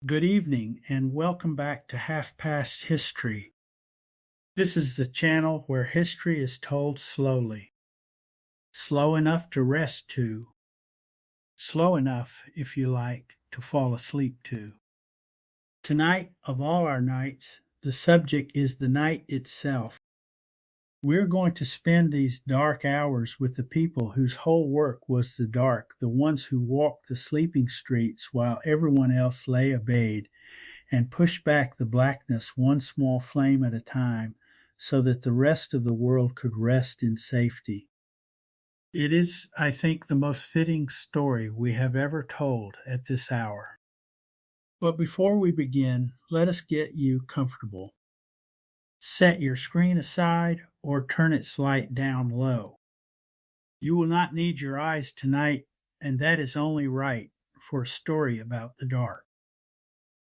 Good evening and welcome back to Half Past History. This is the channel where history is told slowly. Slow enough to rest to. Slow enough, if you like, to fall asleep to. Tonight, of all our nights, the subject is the night itself. We're going to spend these dark hours with the people whose whole work was the dark, the ones who walked the sleeping streets while everyone else lay abed, and pushed back the blackness one small flame at a time so that the rest of the world could rest in safety. It is, I think, the most fitting story we have ever told at this hour. But before we begin, let us get you comfortable. Set your screen aside or turn its light down low. You will not need your eyes tonight, and that is only right for a story about the dark.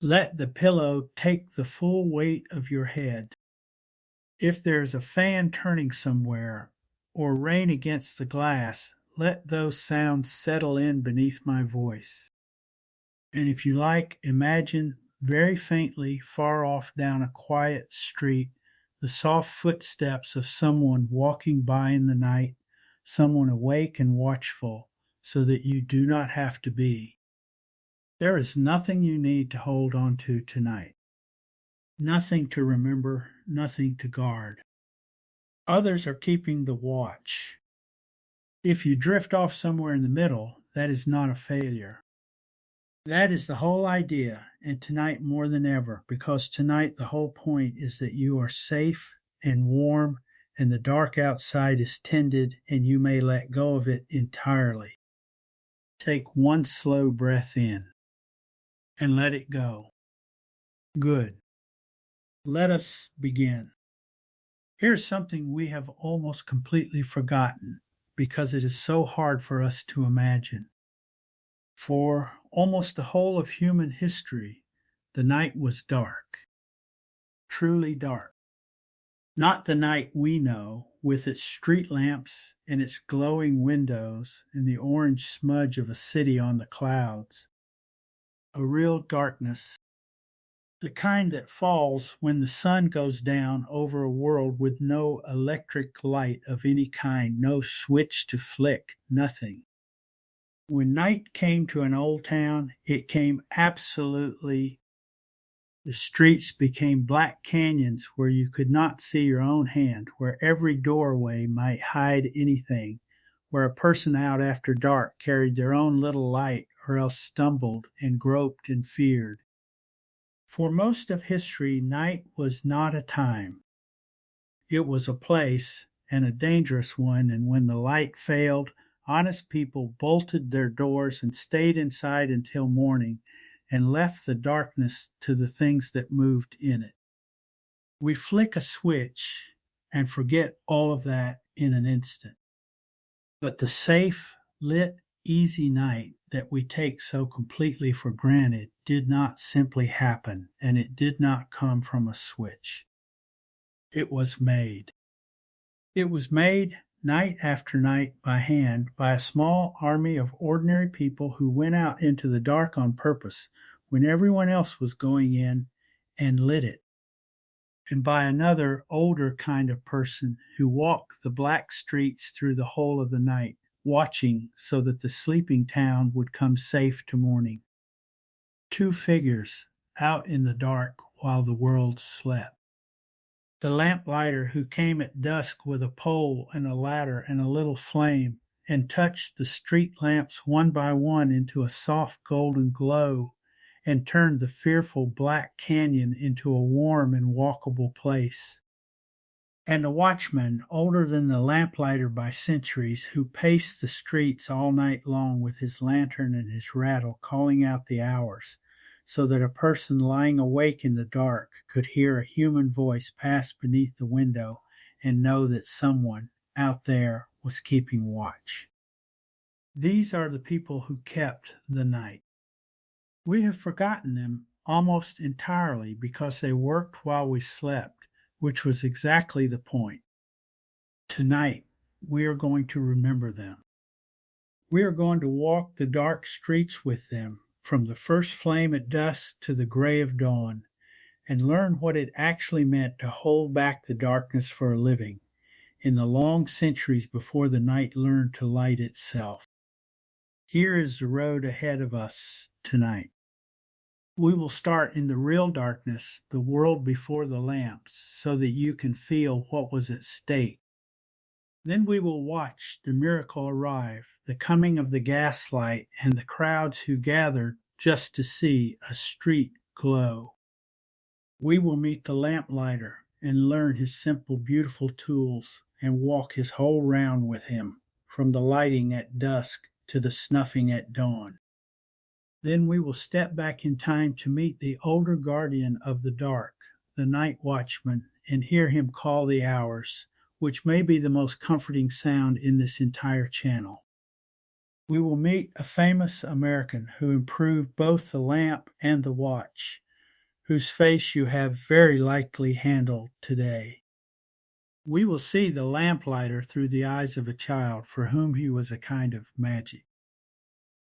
Let the pillow take the full weight of your head. If there's a fan turning somewhere or rain against the glass, let those sounds settle in beneath my voice. And if you like, imagine very faintly far off down a quiet street the soft footsteps of someone walking by in the night, someone awake and watchful, so that you do not have to be. There is nothing you need to hold on to tonight. Nothing to remember, nothing to guard. Others are keeping the watch. If you drift off somewhere in the middle, that is not a failure. That is the whole idea, and tonight more than ever, because tonight the whole point is that you are safe and warm, and the dark outside is tended, and you may let go of it entirely. Take one slow breath in, and let it go. Good. Let us begin. Here's something we have almost completely forgotten, because it is so hard for us to imagine. For almost the whole of human history, the night was dark, truly dark. Not the night we know, with its street lamps and its glowing windows and the orange smudge of a city on the clouds. A real darkness, the kind that falls when the sun goes down over a world with no electric light of any kind, no switch to flick, nothing. When night came to an old town, it came absolutely. The streets became black canyons where you could not see your own hand, where every doorway might hide anything, where a person out after dark carried their own little light or else stumbled and groped and feared. For most of history, night was not a time. It was a place, and a dangerous one, and when the light failed, honest people bolted their doors and stayed inside until morning, and left the darkness to the things that moved in it. We flick a switch and forget all of that in an instant. But the safe, lit, easy night that we take so completely for granted did not simply happen, and it did not come from a switch. It was made. It was made night after night by hand by a small army of ordinary people who went out into the dark on purpose when everyone else was going in and lit it, and by another older kind of person who walked the black streets through the whole of the night, watching so that the sleeping town would come safe to morning. Two figures out in the dark while the world slept. The lamplighter who came at dusk with a pole and a ladder and a little flame, and touched the street lamps one by one into a soft golden glow, and turned the fearful black canyon into a warm and walkable place. And the watchman, older than the lamplighter by centuries, who paced the streets all night long with his lantern and his rattle, calling out the hours, so that a person lying awake in the dark could hear a human voice pass beneath the window and know that someone out there was keeping watch. These are the people who kept the night. We have forgotten them almost entirely because they worked while we slept, which was exactly the point. Tonight, we are going to remember them. We are going to walk the dark streets with them, from the first flame at dusk to the gray of dawn, and learn what it actually meant to hold back the darkness for a living in the long centuries before the night learned to light itself. Here is the road ahead of us tonight. We will start in the real darkness, the world before the lamps, so that you can feel what was at stake. Then we will watch the miracle arrive, the coming of the gaslight and the crowds who gathered just to see a street glow. We will meet the lamplighter and learn his simple, beautiful tools and walk his whole round with him, from the lighting at dusk to the snuffing at dawn. Then we will step back in time to meet the older guardian of the dark, the night watchman, and hear him call the hours, which may be the most comforting sound in this entire channel. We will meet a famous American who improved both the lamp and the watch, whose face you have very likely handled today. We will see the lamplighter through the eyes of a child for whom he was a kind of magic.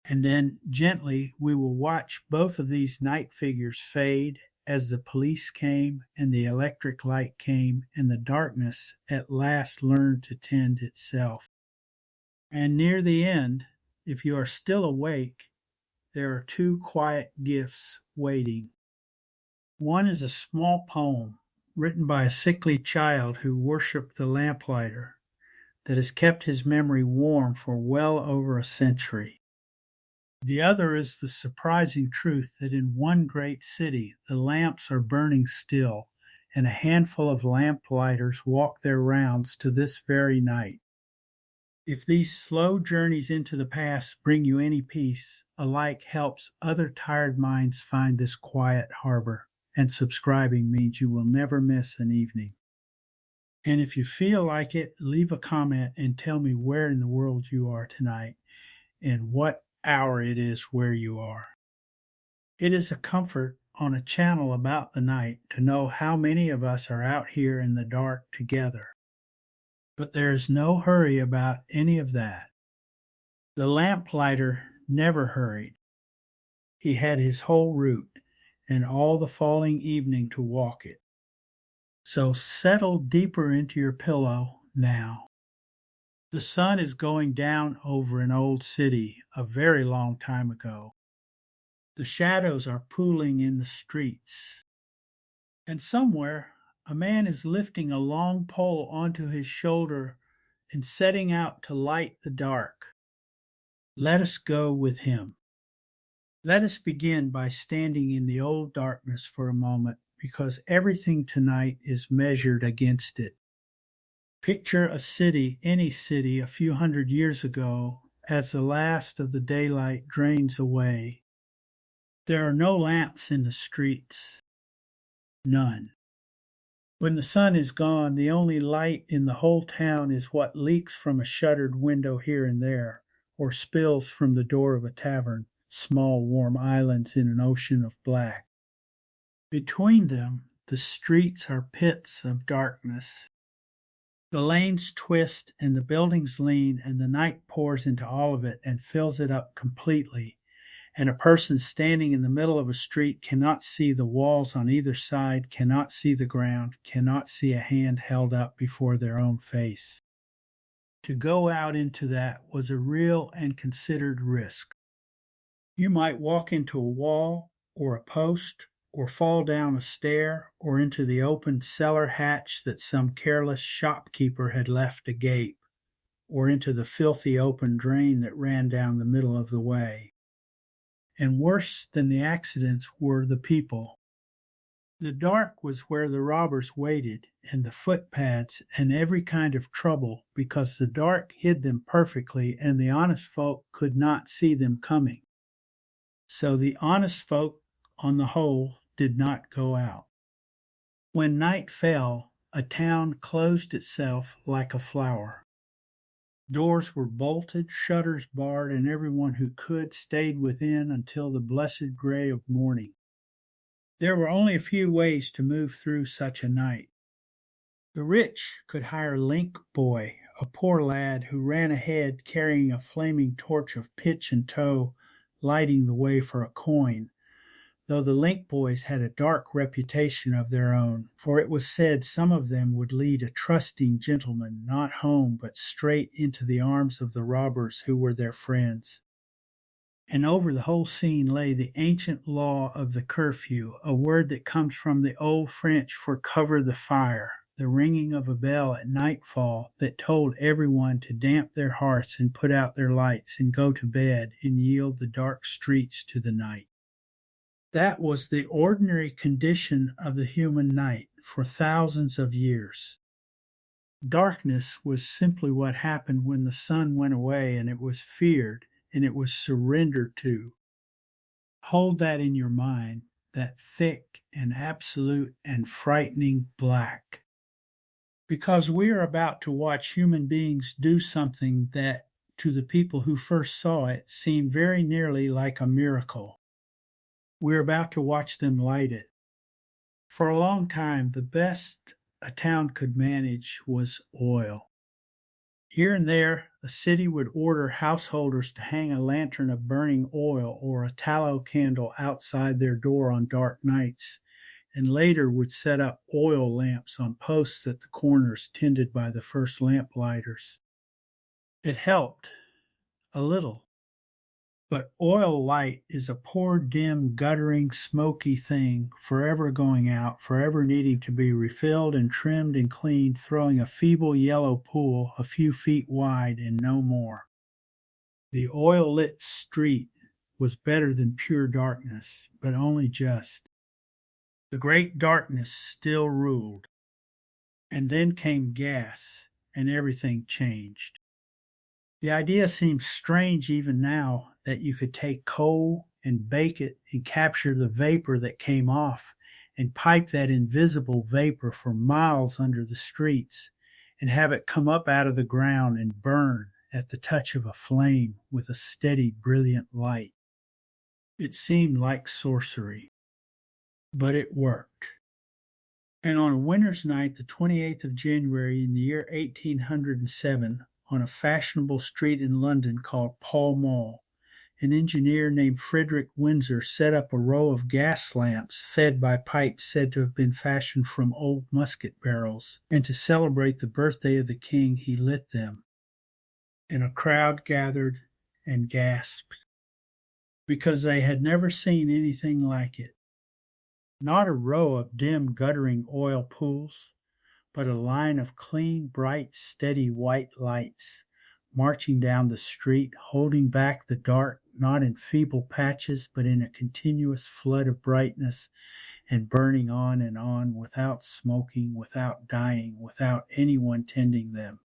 And then gently we will watch both of these night figures fade as the police came and the electric light came and the darkness at last learned to tend itself. And near the end, if you are still awake, there are two quiet gifts waiting. One is a small poem written by a sickly child who worshipped the lamplighter that has kept his memory warm for well over a century. The other is the surprising truth that in one great city the lamps are burning still, and a handful of lamplighters walk their rounds to this very night. If these slow journeys into the past bring you any peace, a like helps other tired minds find this quiet harbor, and subscribing means you will never miss an evening. And if you feel like it, leave a comment and tell me where in the world you are tonight and what hour it is where you are. It is a comfort on a channel about the night to know how many of us are out here in the dark together. But there is no hurry about any of that. The lamplighter never hurried. He had his whole route and all the falling evening to walk it. So settle deeper into your pillow now. The sun is going down over an old city a very long time ago. The shadows are pooling in the streets. And somewhere, a man is lifting a long pole onto his shoulder and setting out to light the dark. Let us go with him. Let us begin by standing in the old darkness for a moment, because everything tonight is measured against it. Picture a city, any city, a few hundred years ago, as the last of the daylight drains away. There are no lamps in the streets. None. When the sun is gone, the only light in the whole town is what leaks from a shuttered window here and there, or spills from the door of a tavern, small warm islands in an ocean of black. Between them, the streets are pits of darkness. The lanes twist and the buildings lean, and the night pours into all of it and fills it up completely, and a person standing in the middle of a street cannot see the walls on either side, cannot see the ground, cannot see a hand held up before their own face. To go out into that was a real and considered risk. You might walk into a wall or a post, or fall down a stair, or into the open cellar hatch that some careless shopkeeper had left agape, or into the filthy open drain that ran down the middle of the way. And worse than the accidents were the people. The dark was where the robbers waited, and the footpads, and every kind of trouble, because the dark hid them perfectly, and the honest folk could not see them coming. So the honest folk, on the whole, did not go out. When night fell, a town closed itself like a flower. Doors were bolted, shutters barred, and everyone who could stayed within until the blessed gray of morning. There were only a few ways to move through such a night. The rich could hire Link Boy, a poor lad who ran ahead carrying a flaming torch of pitch and tow, lighting the way for a coin, though the link boys had a dark reputation of their own, for it was said some of them would lead a trusting gentleman not home but straight into the arms of the robbers who were their friends. And over the whole scene lay the ancient law of the curfew, a word that comes from the old French for cover the fire, the ringing of a bell at nightfall that told everyone to damp their hearts and put out their lights and go to bed and yield the dark streets to the night. That was the ordinary condition of the human night for thousands of years. Darkness was simply what happened when the sun went away, and it was feared and it was surrendered to. Hold that in your mind, that thick and absolute and frightening black. Because we are about to watch human beings do something that, to the people who first saw it, seemed very nearly like a miracle. We're about to watch them light it. For a long time, the best a town could manage was oil. Here and there, a city would order householders to hang a lantern of burning oil or a tallow candle outside their door on dark nights, and later would set up oil lamps on posts at the corners tended by the first lamplighter's. It helped, a little. But oil light is a poor, dim, guttering, smoky thing, forever going out, forever needing to be refilled and trimmed and cleaned, throwing a feeble yellow pool a few feet wide and no more. The oil-lit street was better than pure darkness, but only just. The great darkness still ruled. And then came gas, and everything changed. The idea seems strange even now that you could take coal and bake it and capture the vapor that came off and pipe that invisible vapor for miles under the streets and have it come up out of the ground and burn at the touch of a flame with a steady, brilliant light. It seemed like sorcery, but it worked. And on a winter's night, the 28th of January in the year 1807, on a fashionable street in London called Pall Mall, an engineer named Frederick Windsor set up a row of gas lamps fed by pipes said to have been fashioned from old musket barrels, and to celebrate the birthday of the king he lit them. And a crowd gathered and gasped, because they had never seen anything like it. Not a row of dim, guttering oil pools, but a line of clean, bright, steady white lights marching down the street, holding back the dark, not in feeble patches, but in a continuous flood of brightness, and burning on without smoking, without dying, without anyone tending them.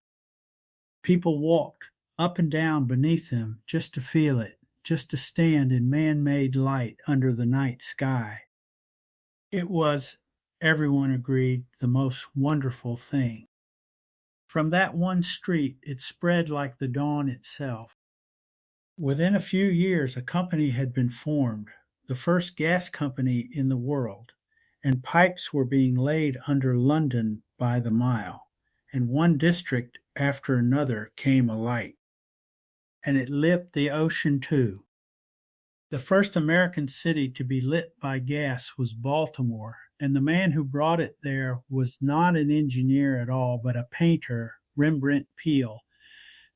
People walked up and down beneath them just to feel it, just to stand in man-made light under the night sky. It was, everyone agreed, the most wonderful thing. From that one street, it spread like the dawn itself. Within a few years, a company had been formed, the first gas company in the world, and pipes were being laid under London by the mile, and one district after another came alight. And it lit the ocean too. The first American city to be lit by gas was Baltimore, and the man who brought it there was not an engineer at all, but a painter, Rembrandt Peale,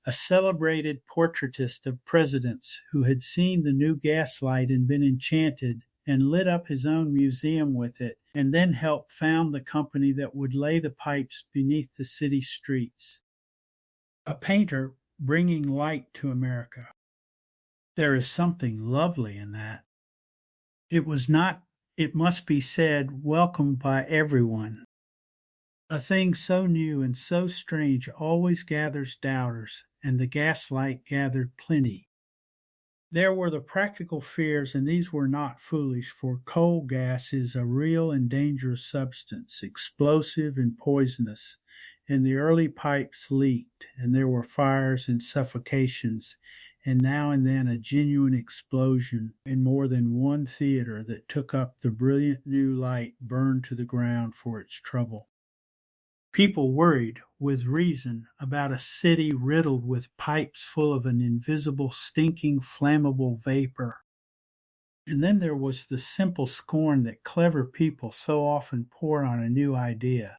a celebrated portraitist of presidents who had seen the new gaslight and been enchanted and lit up his own museum with it, and then helped found the company that would lay the pipes beneath the city streets. A painter bringing light to America. There is something lovely in that. It was not, it must be said, welcomed by everyone. A thing so new and so strange always gathers doubters, and the gaslight gathered plenty. There were the practical fears, and these were not foolish, for coal gas is a real and dangerous substance, explosive and poisonous, and the early pipes leaked, and there were fires and suffocations, and now and then a genuine explosion in more than one theater that took up the brilliant new light burned to the ground for its trouble. People worried, with reason, about a city riddled with pipes full of an invisible, stinking, flammable vapor. And then there was the simple scorn that clever people so often pour on a new idea.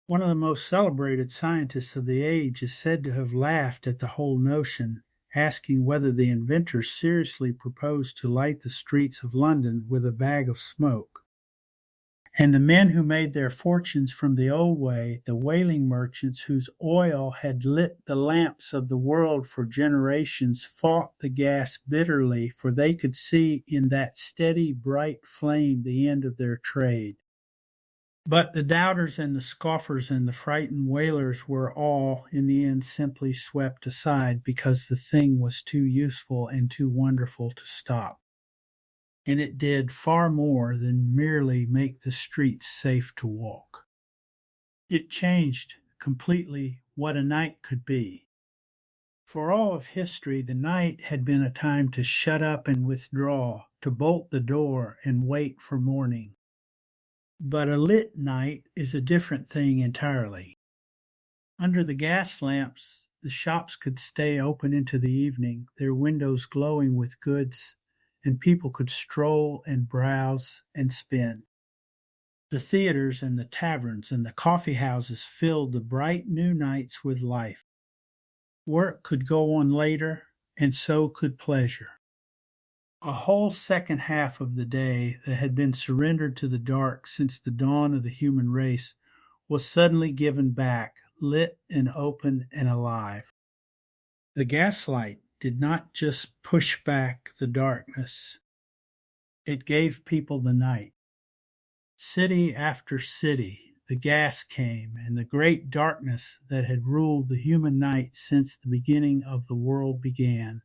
One of the most celebrated scientists of the age is said to have laughed at the whole notion, asking whether the inventors seriously proposed to light the streets of London with a bag of smoke. And the men who made their fortunes from the old way, the whaling merchants whose oil had lit the lamps of the world for generations, fought the gas bitterly, for they could see in that steady, bright flame the end of their trade. But the doubters and the scoffers and the frightened whalers were all, in the end, simply swept aside because the thing was too useful and too wonderful to stop. And it did far more than merely make the streets safe to walk. It changed completely what a night could be. For all of history, the night had been a time to shut up and withdraw, to bolt the door and wait for morning. But a lit night is a different thing entirely. Under the gas lamps, the shops could stay open into the evening, their windows glowing with goods, and people could stroll and browse and spin. The theaters and the taverns and the coffee houses filled the bright new nights with life. Work could go on later, and so could pleasure. A whole second half of the day that had been surrendered to the dark since the dawn of the human race was suddenly given back, lit and open and alive. The gaslight did not just push back the darkness. It gave people the night. City after city, the gas came, and the great darkness that had ruled the human night since the beginning of the world began,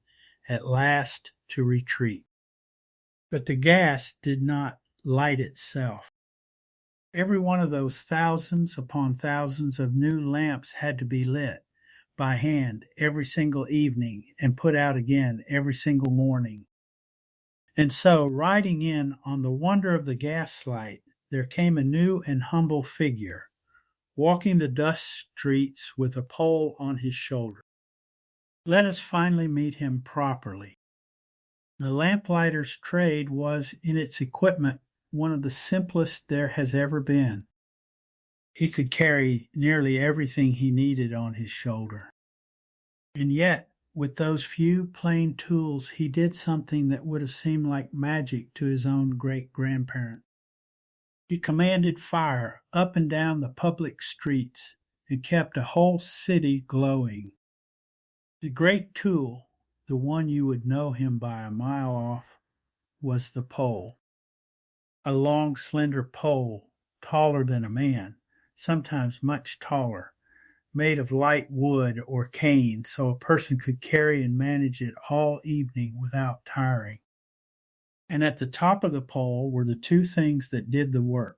at last to retreat. But the gas did not light itself. Every one of those thousands upon thousands of new lamps had to be lit by hand every single evening and put out again every single morning. And so, riding in on the wonder of the gaslight, there came a new and humble figure, walking the dust streets with a pole on his shoulder. Let us finally meet him properly. The lamplighter's trade was, in its equipment, one of the simplest there has ever been. He could carry nearly everything he needed on his shoulder. And yet, with those few plain tools, he did something that would have seemed like magic to his own great-grandparent. He commanded fire up and down the public streets and kept a whole city glowing. The great tool, the one you would know him by a mile off, was the pole. A long, slender pole, taller than a man, sometimes much taller, made of light wood or cane so a person could carry and manage it all evening without tiring. And at the top of the pole were the two things that did the work.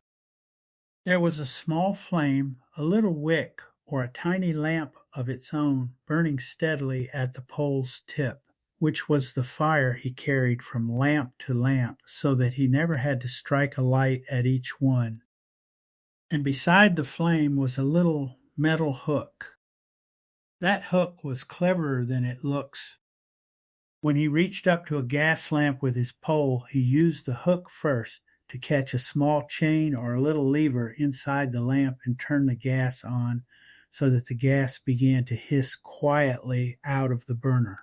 There was a small flame, a little wick, or a tiny lamp of its own burning steadily at the pole's tip, which was the fire he carried from lamp to lamp so that he never had to strike a light at each one. And beside the flame was a little metal hook. That hook was cleverer than it looks. When he reached up to a gas lamp with his pole, he used the hook first to catch a small chain or a little lever inside the lamp and turn the gas on so that the gas began to hiss quietly out of the burner.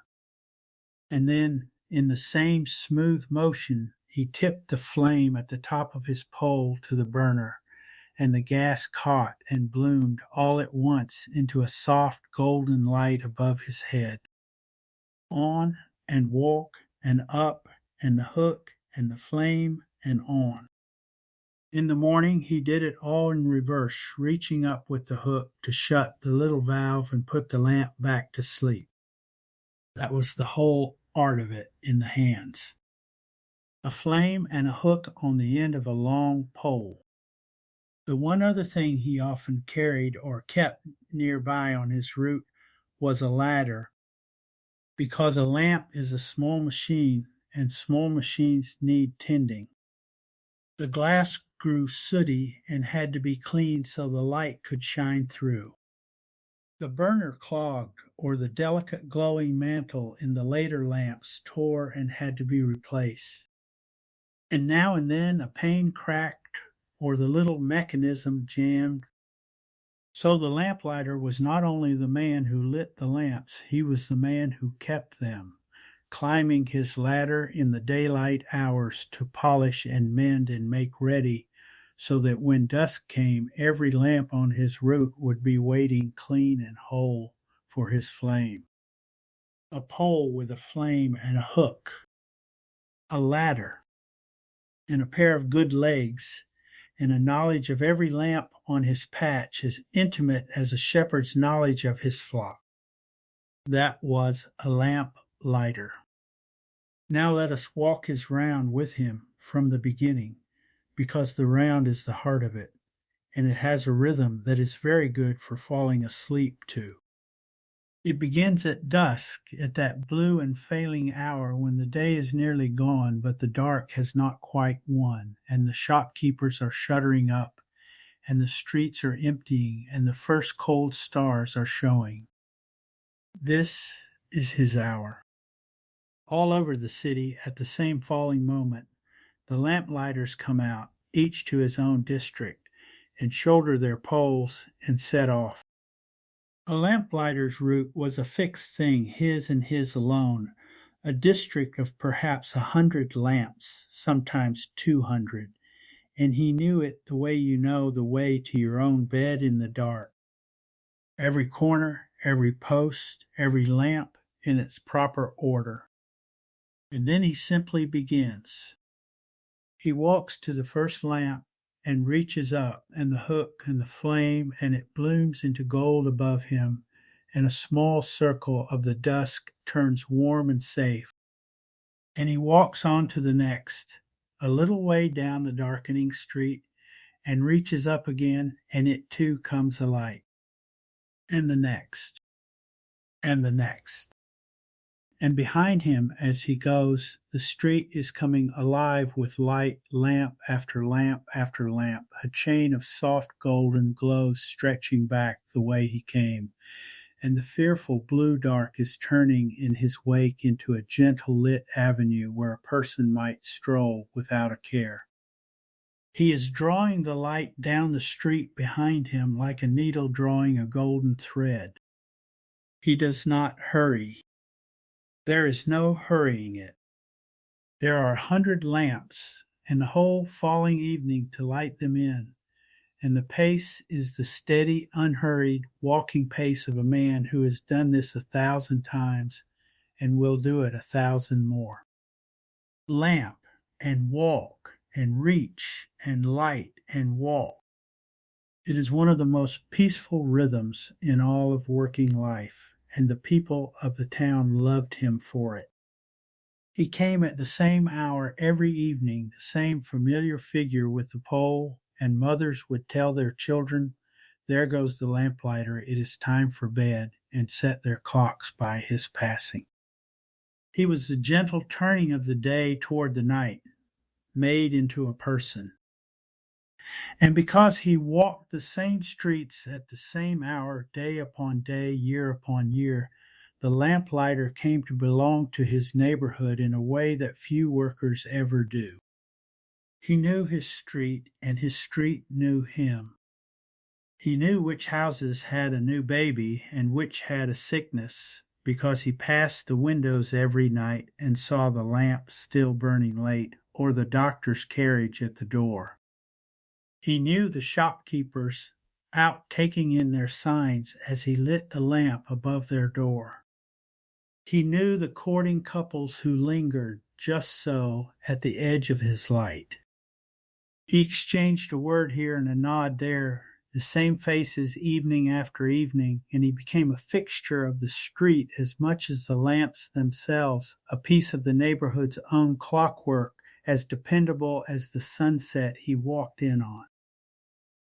And then, in the same smooth motion, he tipped the flame at the top of his pole to the burner, and the gas caught and bloomed all at once into a soft golden light above his head. On and walk and up and the hook and the flame and on. In the morning he did it all in reverse, reaching up with the hook to shut the little valve and put the lamp back to sleep. That was the whole art of it in the hands. A flame and a hook on the end of a long pole. The one other thing he often carried or kept nearby on his route was a ladder, because a lamp is a small machine and small machines need tending. The glass grew sooty and had to be cleaned so the light could shine through. The burner clogged, or the delicate glowing mantle in the later lamps tore and had to be replaced. and now and then a pane cracked or the little mechanism jammed. So the lamplighter was not only the man who lit the lamps, he was the man who kept them, climbing his ladder in the daylight hours to polish and mend and make ready, so that when dusk came, every lamp on his route would be waiting clean and whole for his flame. A pole with a flame and a hook, a ladder, and a pair of good legs, and a knowledge of every lamp on his patch as intimate as a shepherd's knowledge of his flock. That was a lamplighter. Now let us walk his round with him from the beginning, because the round is the heart of it, and it has a rhythm that is very good for falling asleep to. It begins at dusk, at that blue and failing hour when the day is nearly gone, but the dark has not quite won, and the shopkeepers are shuttering up, and the streets are emptying, and the first cold stars are showing. This is his hour. All over the city, at the same falling moment, the lamplighters come out, each to his own district, and shoulder their poles and set off. A lamplighter's route was a fixed thing, his and his alone, a district of perhaps 100 lamps, sometimes 200, and he knew it the way you know the way to your own bed in the dark. Every corner, every post, every lamp in its proper order. And then he simply begins. He walks to the first lamp and reaches up, and the hook and the flame, and it blooms into gold above him, and a small circle of the dusk turns warm and safe. And he walks on to the next, a little way down the darkening street, and reaches up again, and it too comes alight. And the next, and the next. And behind him, as he goes, the street is coming alive with light, lamp after lamp after lamp, a chain of soft golden glows stretching back the way he came, and the fearful blue dark is turning in his wake into a gentle lit avenue where a person might stroll without a care. He is drawing the light down the street behind him like a needle drawing a golden thread. He does not hurry. There is no hurrying it. There are 100 lamps, and the whole falling evening to light them in, and the pace is the steady, unhurried, walking pace of a man who has done this 1,000 times and will do it 1,000 more. Lamp and walk and reach and light and walk. It is one of the most peaceful rhythms in all of working life, and the people of the town loved him for it. He came at the same hour every evening, the same familiar figure with the pole, and mothers would tell their children, "There goes the lamplighter, it is time for bed," and set their clocks by his passing. He was the gentle turning of the day toward the night, made into a person. And because he walked the same streets at the same hour, day upon day, year upon year, the lamplighter came to belong to his neighborhood in a way that few workers ever do. He knew his street, and his street knew him. He knew which houses had a new baby and which had a sickness, because he passed the windows every night and saw the lamp still burning late, or the doctor's carriage at the door. He knew the shopkeepers out taking in their signs as he lit the lamp above their door. He knew the courting couples who lingered just so at the edge of his light. He exchanged a word here and a nod there, the same faces evening after evening, and he became a fixture of the street as much as the lamps themselves, a piece of the neighborhood's own clockwork, as dependable as the sunset he walked in on.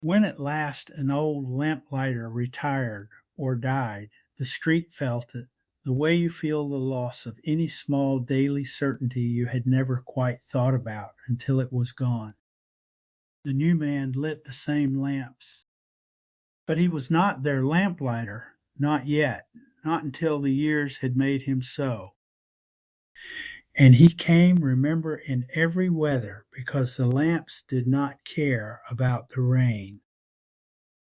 When at last an old lamplighter retired or died, the street felt it, the way you feel the loss of any small daily certainty you had never quite thought about until it was gone. The new man lit the same lamps, but he was not their lamplighter, not yet, not until the years had made him so. And he came, remember, in every weather, because the lamps did not care about the rain.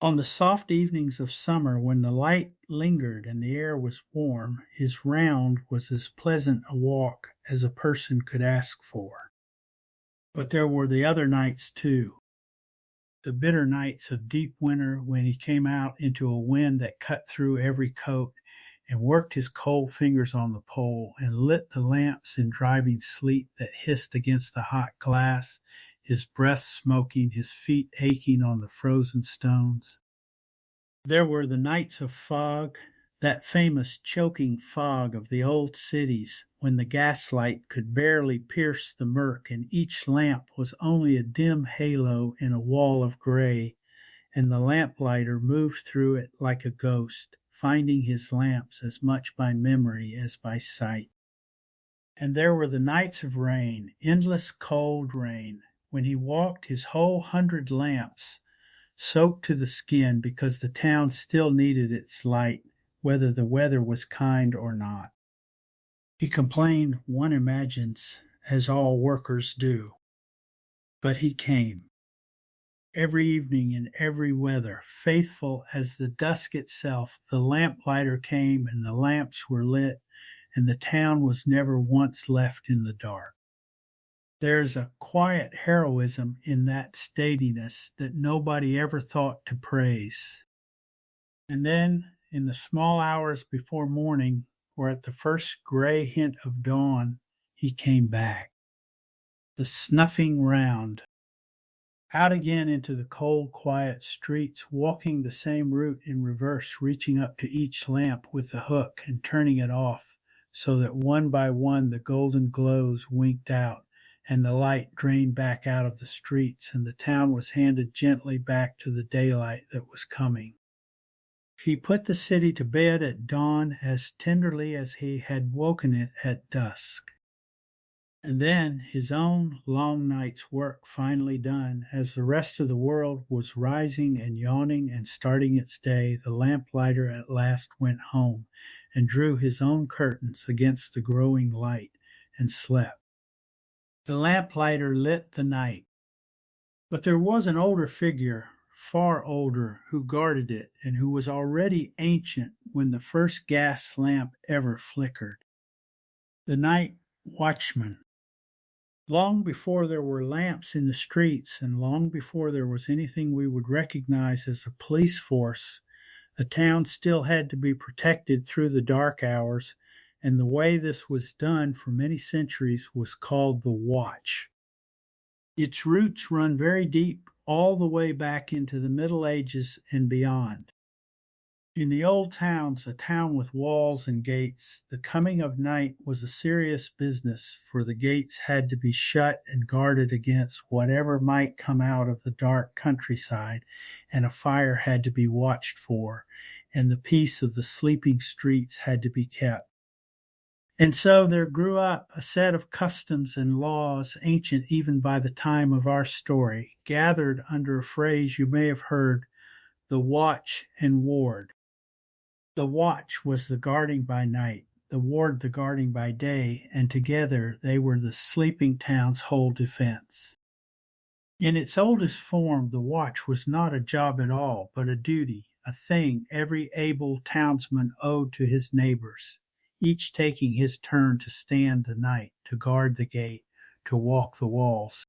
On the soft evenings of summer, when the light lingered and the air was warm, his round was as pleasant a walk as a person could ask for. But there were the other nights too, the bitter nights of deep winter when he came out into a wind that cut through every coat and worked his cold fingers on the pole and lit the lamps in driving sleet that hissed against the hot glass, his breath smoking, his feet aching on the frozen stones. There were the nights of fog, that famous choking fog of the old cities, when the gaslight could barely pierce the murk and each lamp was only a dim halo in a wall of gray, and the lamplighter moved through it like a ghost, finding his lamps as much by memory as by sight. And there were the nights of rain, endless cold rain, when he walked his whole 100 lamps, soaked to the skin because the town still needed its light, whether the weather was kind or not. He complained, one imagines, as all workers do. But he came. Every evening in every weather, faithful as the dusk itself, the lamplighter came and the lamps were lit, and the town was never once left in the dark. There's a quiet heroism in that steadiness that nobody ever thought to praise. And then, in the small hours before morning, or at the first gray hint of dawn, he came back. The snuffing round. Out again into the cold, quiet streets, walking the same route in reverse, reaching up to each lamp with the hook and turning it off, so that one by one the golden glows winked out, and the light drained back out of the streets, and the town was handed gently back to the daylight that was coming. He put the city to bed at dawn as tenderly as he had woken it at dusk. And then, his own long night's work finally done, as the rest of the world was rising and yawning and starting its day, the lamplighter at last went home and drew his own curtains against the growing light and slept. The lamplighter lit the night. But there was an older figure, far older, who guarded it and who was already ancient when the first gas lamp ever flickered. The night watchman. Long before there were lamps in the streets and long before there was anything we would recognize as a police force, the town still had to be protected through the dark hours, and the way this was done for many centuries was called the watch. Its roots run very deep all the way back into the Middle Ages and beyond. In the old towns, a town with walls and gates, the coming of night was a serious business, for the gates had to be shut and guarded against whatever might come out of the dark countryside, and a fire had to be watched for, and the peace of the sleeping streets had to be kept. And so there grew up a set of customs and laws, ancient even by the time of our story, gathered under a phrase you may have heard, the watch and ward. The watch was the guarding by night, the ward the guarding by day, and together they were the sleeping town's whole defense. In its oldest form, the watch was not a job at all, but a duty, a thing every able townsman owed to his neighbors, each taking his turn to stand the night, to guard the gate, to walk the walls.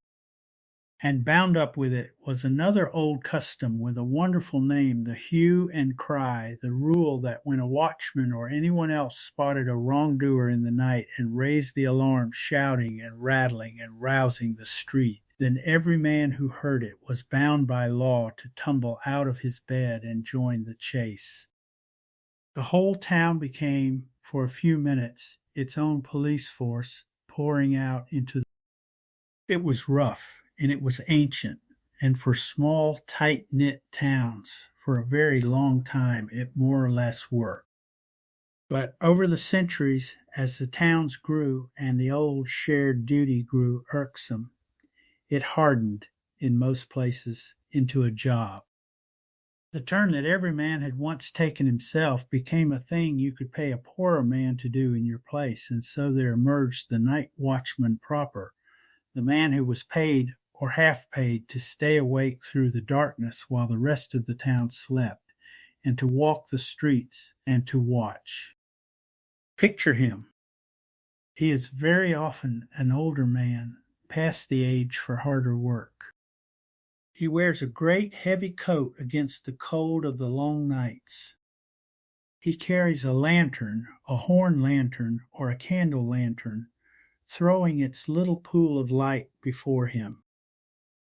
And bound up with it was another old custom with a wonderful name, the hue and cry, the rule that when a watchman or anyone else spotted a wrongdoer in the night and raised the alarm, shouting and rattling and rousing the street, then every man who heard it was bound by law to tumble out of his bed and join the chase. The whole town became, for a few minutes, its own police force, pouring out into the... It was rough, and it was ancient, and for small, tight-knit towns, for a very long time, it more or less worked. But over the centuries, as the towns grew and the old shared duty grew irksome, it hardened, in most places, into a job. The turn that every man had once taken himself became a thing you could pay a poorer man to do in your place, and so there emerged the night watchman proper, the man who was paid or half paid to stay awake through the darkness while the rest of the town slept, and to walk the streets and to watch. Picture him. He is very often an older man, past the age for harder work. He wears a great heavy coat against the cold of the long nights. He carries a lantern, a horn lantern or a candle lantern, throwing its little pool of light before him.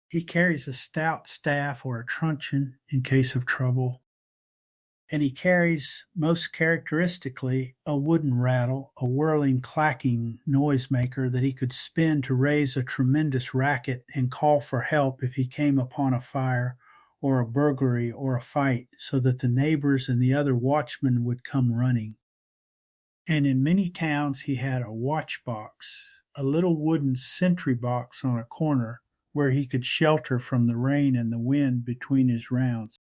He carries a stout staff or a truncheon in case of trouble, and he carries, most characteristically, a wooden rattle, a whirling, clacking noise-maker that he could spin to raise a tremendous racket and call for help if he came upon a fire or a burglary or a fight, so that the neighbors and the other watchmen would come running. And in many towns he had a watch box, a little wooden sentry box on a corner where he could shelter from the rain and the wind between his rounds.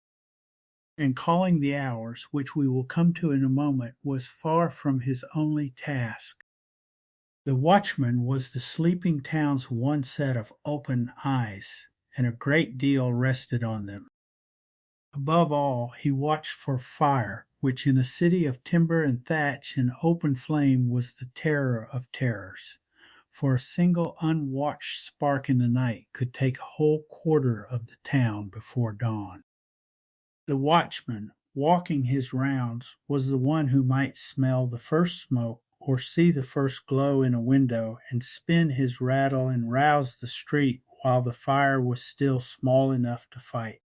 And calling the hours, which we will come to in a moment, was far from his only task. The watchman was the sleeping town's one set of open eyes, and a great deal rested on them. Above all, he watched for fire, which in a city of timber and thatch and open flame was the terror of terrors, for a single unwatched spark in the night could take a whole quarter of the town before dawn. The watchman, walking his rounds, was the one who might smell the first smoke or see the first glow in a window and spin his rattle and rouse the street while the fire was still small enough to fight.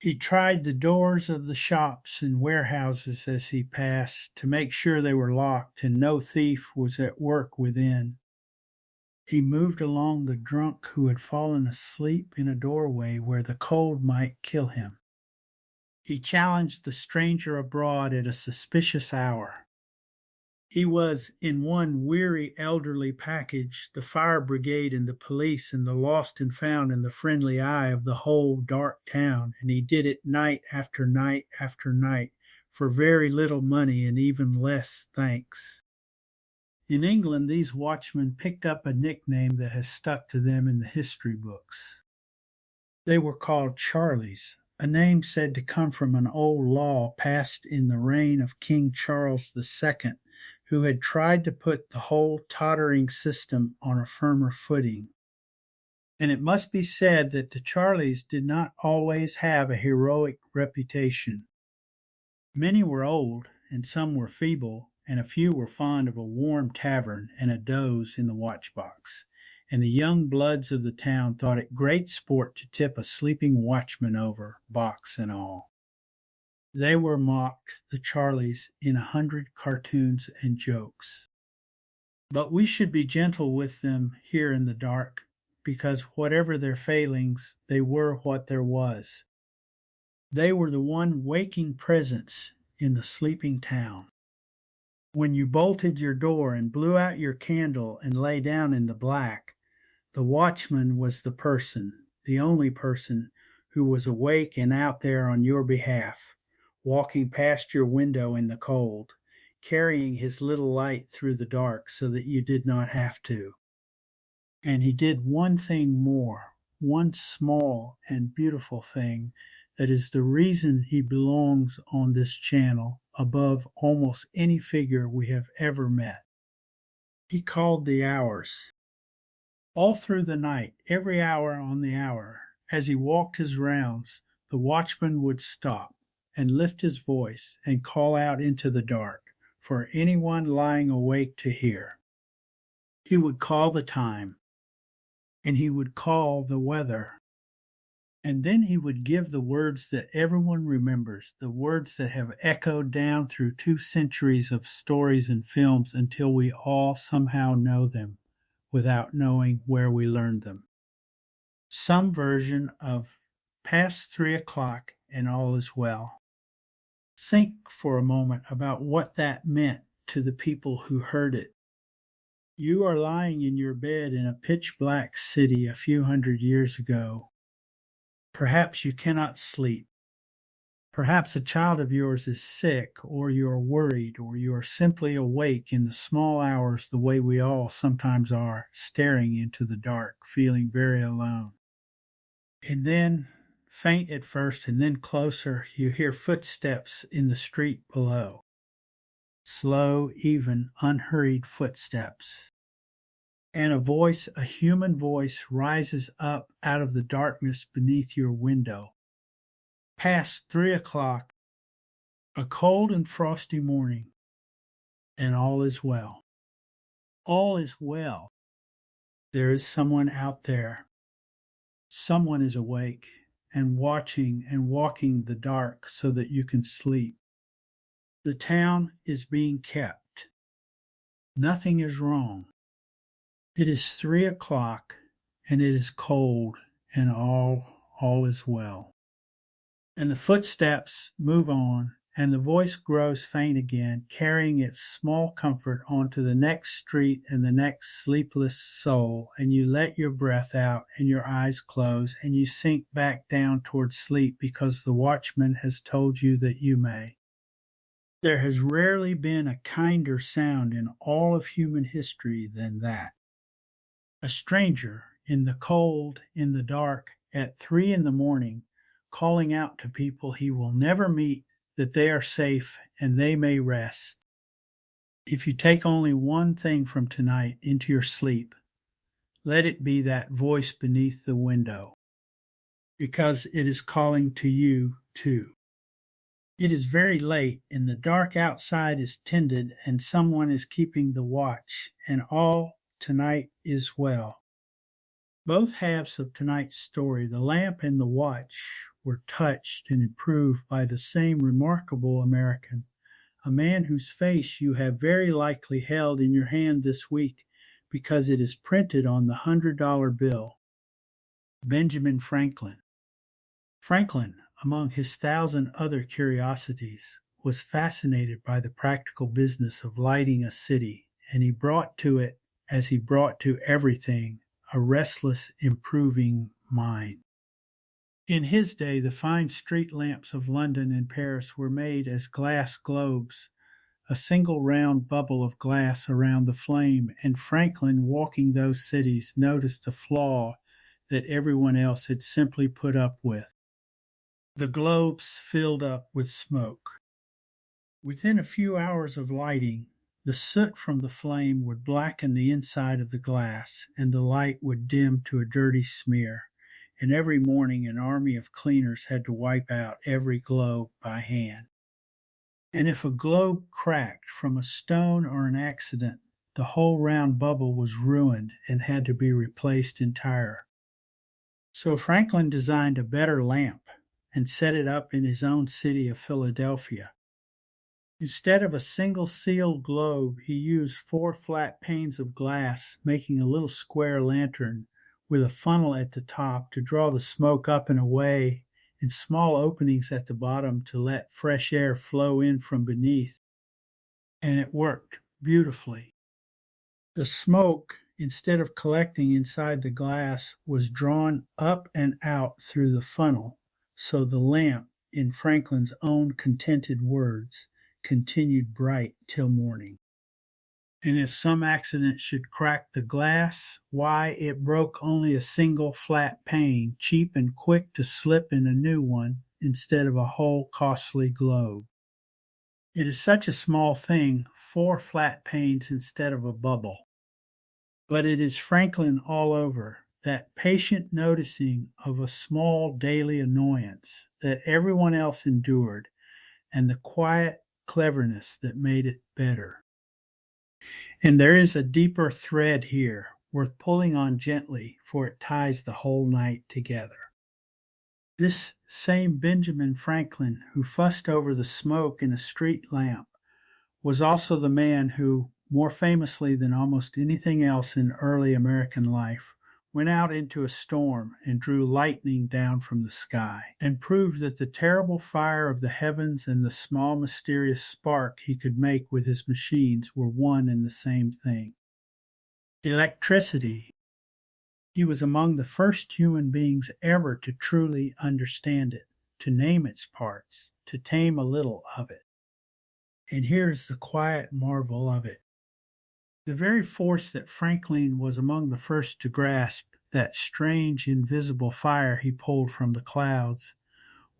He tried the doors of the shops and warehouses as he passed to make sure they were locked and no thief was at work within. He moved along the drunk who had fallen asleep in a doorway where the cold might kill him. He challenged the stranger abroad at a suspicious hour. He was in one weary elderly package, the fire brigade and the police and the lost and found in the friendly eye of the whole dark town, and he did it night after night after night for very little money and even less thanks. In England, these watchmen picked up a nickname that has stuck to them in the history books. They were called Charlies, a name said to come from an old law passed in the reign of King Charles II, who had tried to put the whole tottering system on a firmer footing. And it must be said that the Charlies did not always have a heroic reputation. Many were old, and some were feeble, and a few were fond of a warm tavern and a doze in the watchbox, and the young bloods of the town thought it great sport to tip a sleeping watchman over, box and all. They were mocked, the Charlies, in 100 cartoons and jokes. But we should be gentle with them here in the dark, because whatever their failings, they were what there was. They were the one waking presence in the sleeping town. When you bolted your door and blew out your candle and lay down in the black, the watchman was the person, the only person, who was awake and out there on your behalf, walking past your window in the cold, carrying his little light through the dark so that you did not have to. And he did one thing more, one small and beautiful thing that is the reason he belongs on this channel above almost any figure we have ever met. He called the hours. All through the night, every hour on the hour, as he walked his rounds, the watchman would stop and lift his voice and call out into the dark for anyone lying awake to hear. He would call the time, and he would call the weather, and then he would give the words that everyone remembers, the words that have echoed down through 2 centuries of stories and films until we all somehow know them without knowing where we learned them. Some version of past 3 o'clock and all is well. Think for a moment about what that meant to the people who heard it. You are lying in your bed in a pitch-black city a few hundred years ago. Perhaps you cannot sleep. Perhaps a child of yours is sick, or you are worried, or you are simply awake in the small hours the way we all sometimes are, staring into the dark, feeling very alone. And then, faint at first and then closer, you hear footsteps in the street below. Slow, even, unhurried footsteps. And a human voice, rises up out of the darkness beneath your window. Past 3 o'clock, a cold and frosty morning, and all is well. All is well. There is someone out there. Someone is awake and watching and walking the dark so that you can sleep. The town is being kept. Nothing is wrong. It is 3 o'clock, and it is cold, and all is well. And the footsteps move on, and the voice grows faint again, carrying its small comfort onto the next street and the next sleepless soul, and you let your breath out, and your eyes close, and you sink back down toward sleep because the watchman has told you that you may. There has rarely been a kinder sound in all of human history than that. A stranger, in the cold, in the dark, at 3 in the morning, calling out to people he will never meet that they are safe and they may rest. If you take only one thing from tonight into your sleep, let it be that voice beneath the window, because it is calling to you too. It is very late, and the dark outside is tended, and someone is keeping the watch, and all tonight is well. Both halves of tonight's story, the lamp and the watch, were touched and improved by the same remarkable American, a man whose face you have very likely held in your hand this week because it is printed on the $100 bill. Benjamin Franklin. Franklin, among his 1,000 other curiosities, was fascinated by the practical business of lighting a city, and he brought to it, as he brought to everything, a restless, improving mind. In his day, the fine street lamps of London and Paris were made as glass globes, a single round bubble of glass around the flame, and Franklin, walking those cities, noticed a flaw that everyone else had simply put up with. The globes filled up with smoke. Within a few hours of lighting, the soot from the flame would blacken the inside of the glass, and the light would dim to a dirty smear, and every morning an army of cleaners had to wipe out every globe by hand. And if a globe cracked from a stone or an accident, the whole round bubble was ruined and had to be replaced entire. So Franklin designed a better lamp and set it up in his own city of Philadelphia. Instead of a single sealed globe, he used 4 flat panes of glass, making a little square lantern with a funnel at the top to draw the smoke up and away, and small openings at the bottom to let fresh air flow in from beneath. And it worked beautifully. The smoke, instead of collecting inside the glass, was drawn up and out through the funnel, so the lamp, in Franklin's own contented words, continued bright till morning. And if some accident should crack the glass, why, it broke only a single flat pane, cheap and quick to slip in a new one instead of a whole costly globe. It is such a small thing, 4 flat panes instead of a bubble. But it is Franklin all over, that patient noticing of a small daily annoyance that everyone else endured, and the quiet cleverness that made it better. And there is a deeper thread here, worth pulling on gently, for it ties the whole night together. This same Benjamin Franklin, who fussed over the smoke in a street lamp, was also the man who, more famously than almost anything else in early American life, went out into a storm and drew lightning down from the sky, and proved that the terrible fire of the heavens and the small mysterious spark he could make with his machines were one and the same thing. Electricity. He was among the first human beings ever to truly understand it, to name its parts, to tame a little of it. And here's the quiet marvel of it. The very force that Franklin was among the first to grasp, that strange invisible fire he pulled from the clouds,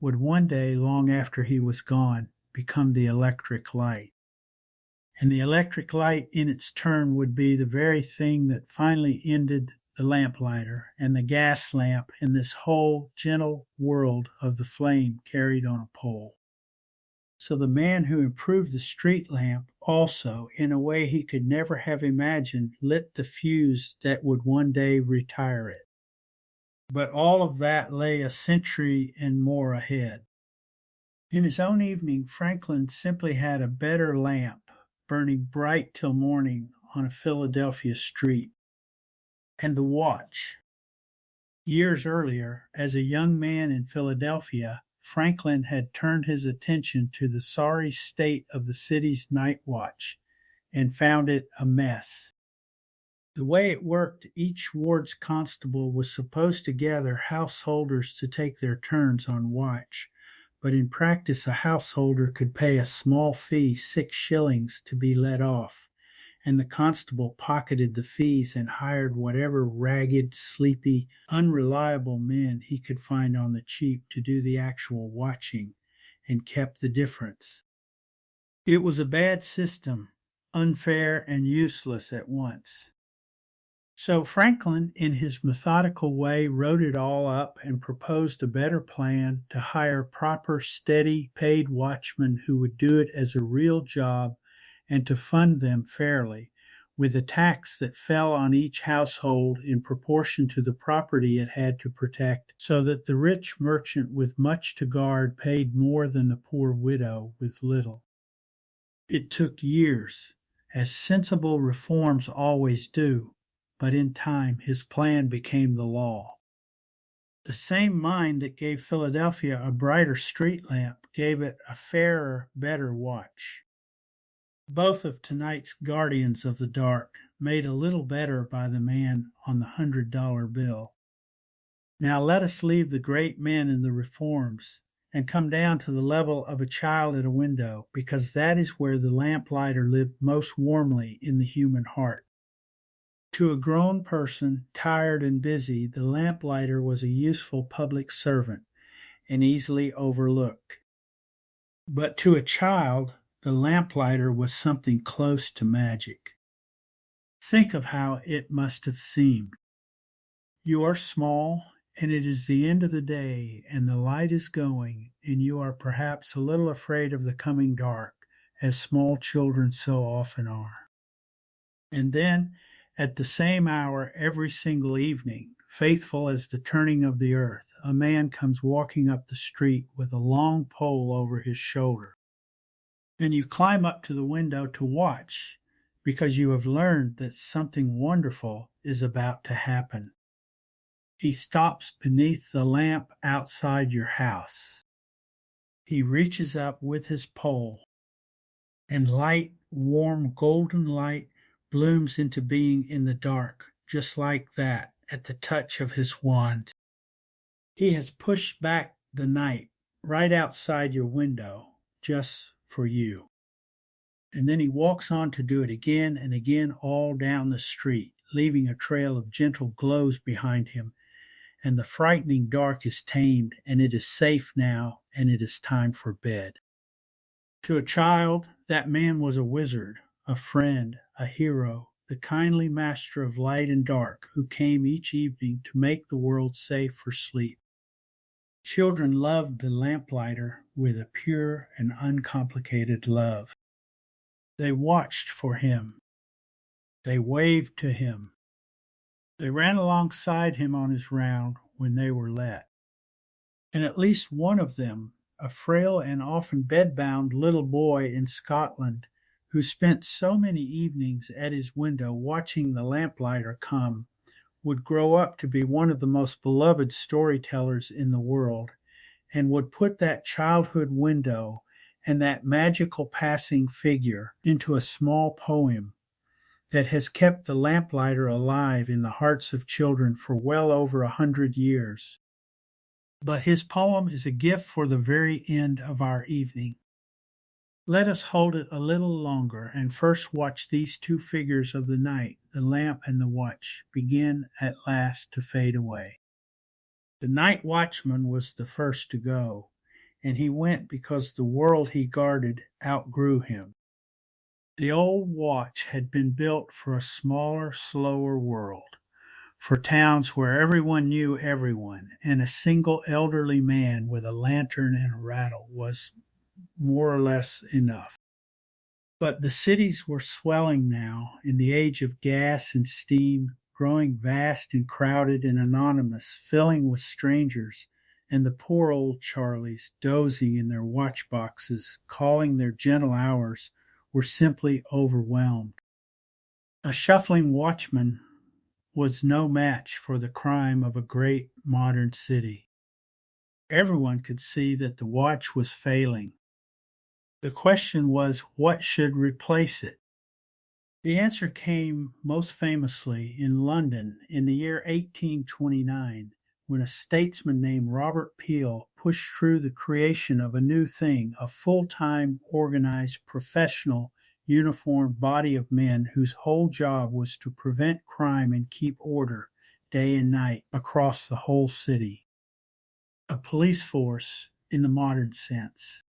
would one day, long after he was gone, become the electric light. And the electric light in its turn would be the very thing that finally ended the lamplighter and the gas lamp in this whole gentle world of the flame carried on a pole. So the man who improved the street lamp also, in a way he could never have imagined, lit the fuse that would one day retire it. But all of that lay a century and more ahead. In his own evening, Franklin simply had a better lamp, burning bright till morning on a Philadelphia street. And the watch. Years earlier, as a young man in Philadelphia, Franklin had turned his attention to the sorry state of the city's night watch and found it a mess. The way it worked, each ward's constable was supposed to gather householders to take their turns on watch, but in practice a householder could pay a small fee, 6 shillings, to be let off, and the constable pocketed the fees and hired whatever ragged, sleepy, unreliable men he could find on the cheap to do the actual watching, and kept the difference. It was a bad system, unfair and useless at once. So Franklin, in his methodical way, wrote it all up and proposed a better plan to hire proper, steady, paid watchmen who would do it as a real job and to fund them fairly, with a tax that fell on each household in proportion to the property it had to protect, so that the rich merchant with much to guard paid more than the poor widow with little. It took years, as sensible reforms always do, but in time his plan became the law. The same mind that gave Philadelphia a brighter street lamp gave it a fairer, better watch. Both of tonight's guardians of the dark, made a little better by the man on the $100 bill. Now let us leave the great men and the reforms and come down to the level of a child at a window, because that is where the lamplighter lived most warmly in the human heart. To a grown person, tired and busy, the lamplighter was a useful public servant and easily overlooked. But to a child, the lamplighter was something close to magic. Think of how it must have seemed. You are small, and it is the end of the day, and the light is going, and you are perhaps a little afraid of the coming dark, as small children so often are. And then, at the same hour every single evening, faithful as the turning of the earth, a man comes walking up the street with a long pole over his shoulder. And you climb up to the window to watch, because you have learned that something wonderful is about to happen. He stops beneath the lamp outside your house. He reaches up with his pole, and light, warm, golden light blooms into being in the dark, just like that, at the touch of his wand. He has pushed back the night right outside your window, just for you. And then he walks on to do it again and again all down the street, leaving a trail of gentle glows behind him, and the frightening dark is tamed, and it is safe now, and it is time for bed. To a child, that man was a wizard, a friend, a hero, the kindly master of light and dark, who came each evening to make the world safe for sleep. Children loved the lamplighter with a pure and uncomplicated love. They watched for him. They waved to him. They ran alongside him on his round when they were let. And at least one of them, a frail and often bedbound little boy in Scotland, who spent so many evenings at his window watching the lamplighter come, would grow up to be one of the most beloved storytellers in the world, and would put that childhood window and that magical passing figure into a small poem that has kept the lamplighter alive in the hearts of children for well over 100 years. but his poem is a gift for the very end of our evening. Let us hold it a little longer and first watch these two figures of the night, the lamp and the watch, begin at last to fade away. The night watchman was the first to go, and he went because the world he guarded outgrew him. The old watch had been built for a smaller, slower world, for towns where everyone knew everyone, and a single elderly man with a lantern and a rattle was more or less enough. But the cities were swelling now in the age of gas and steam, growing vast and crowded and anonymous, filling with strangers, and the poor old Charlies, dozing in their watch boxes, calling their gentle hours, were simply overwhelmed. A shuffling watchman was no match for the crime of a great modern city. Everyone could see that the watch was failing. The question was, what should replace it? The answer came most famously in London in the year 1829, when a statesman named Robert Peel pushed through the creation of a new thing, a full-time, organized, professional, uniformed body of men whose whole job was to prevent crime and keep order day and night across the whole city. A police force in the modern sense.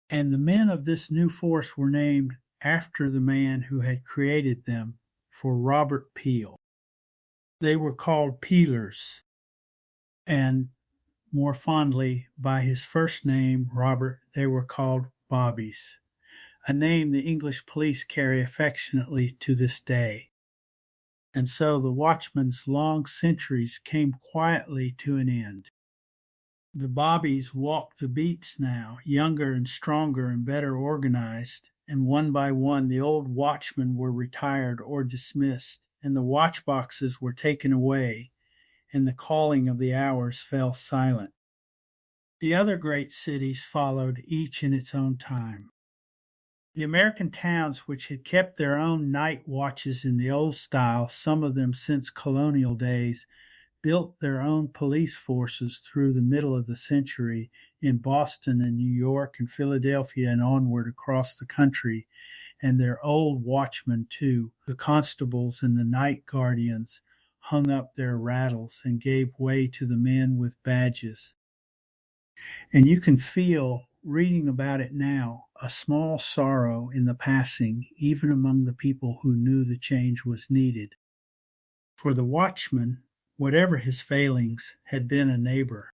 And the men of this new force were named after the man who had created them, for Robert Peel. They were called Peelers, and more fondly by his first name, Robert, they were called Bobbies, a name the English police carry affectionately to this day. And so the watchman's long centuries came quietly to an end. The Bobbies walked the beats now, younger and stronger and better organized, and one by one the old watchmen were retired or dismissed, and the watch boxes were taken away, and the calling of the hours fell silent. The other great cities followed, each in its own time. The American towns which had kept their own night watches in the old style, some of them since colonial days, built their own police forces through the middle of the century in Boston and New York and Philadelphia and onward across the country, and their old watchmen, too, the constables and the night guardians, hung up their rattles and gave way to the men with badges. And you can feel, reading about it now, a small sorrow in the passing, even among the people who knew the change was needed. For the watchman, whatever his failings, had been a neighbor.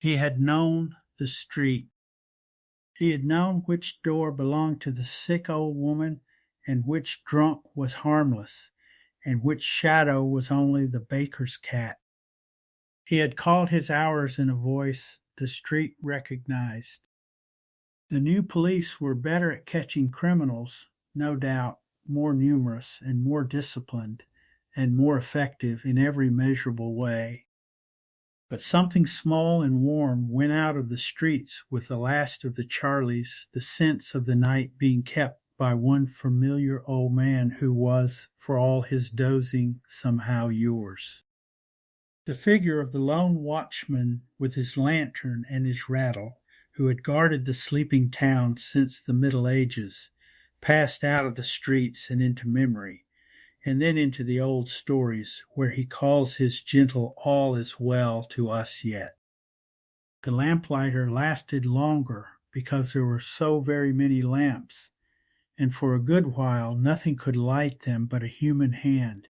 He had known the street. He had known which door belonged to the sick old woman and which drunk was harmless, and which shadow was only the baker's cat. He had called his hours in a voice the street recognized. The new police were better at catching criminals, no doubt, more numerous and more disciplined, and more effective in every measurable way. But something small and warm went out of the streets with the last of the Charlies, the sense of the night being kept by one familiar old man who was, for all his dozing, somehow yours. The figure of the lone watchman with his lantern and his rattle, who had guarded the sleeping town since the Middle Ages, passed out of the streets and into memory, and then into the old stories where he calls his gentle all is well to us yet. The lamplighter lasted longer because there were so very many lamps, and for a good while nothing could light them but a human hand.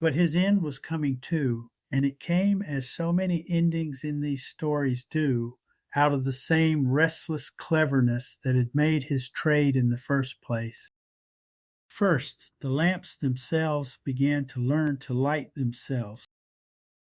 But his end was coming too, and it came as so many endings in these stories do, out of the same restless cleverness that had made his trade in the first place. First, the lamps themselves began to learn to light themselves.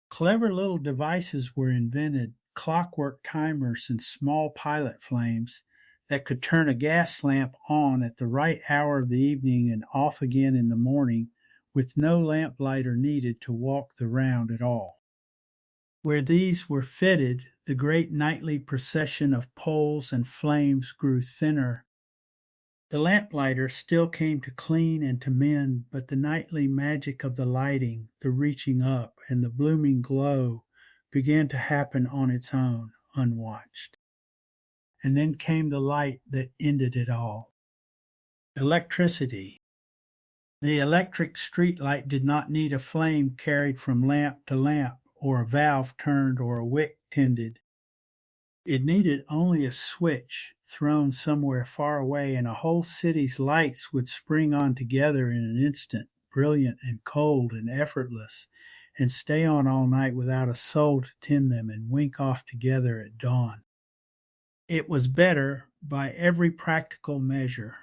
Clever little devices were invented, clockwork timers and small pilot flames, that could turn a gas lamp on at the right hour of the evening and off again in the morning, with no lamplighter needed to walk the round at all. Where these were fitted, the great nightly procession of poles and flames grew thinner. The lamplighter still came to clean and to mend, but the nightly magic of the lighting, the reaching up, and the blooming glow began to happen on its own, unwatched. And then came the light that ended it all. Electricity. The electric street light did not need a flame carried from lamp to lamp, or a valve turned, or a wick tended. It needed only a switch thrown somewhere far away, and a whole city's lights would spring on together in an instant, brilliant and cold and effortless, and stay on all night without a soul to tend them, and wink off together at dawn. It was better by every practical measure.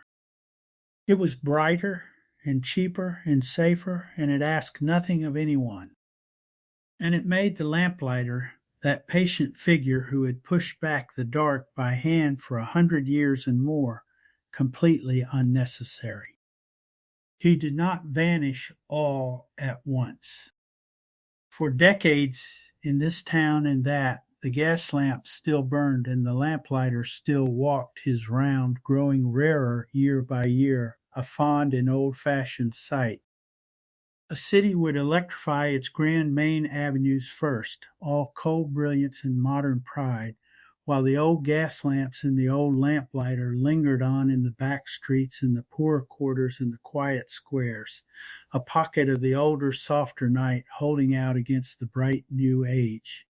It was brighter and cheaper and safer, and it asked nothing of anyone. And it made the lamplighter, that patient figure who had pushed back the dark by hand for 100 years and more, completely unnecessary. He did not vanish all at once. For decades in this town and that, the gas lamp still burned, and the lamplighter still walked his round, growing rarer year by year, a fond and old-fashioned sight. A city would electrify its grand main avenues first, all cold brilliance and modern pride, while the old gas lamps and the old lamplighter lingered on in the back streets and the poorer quarters and the quiet squares, a pocket of the older, softer night holding out against the bright new age.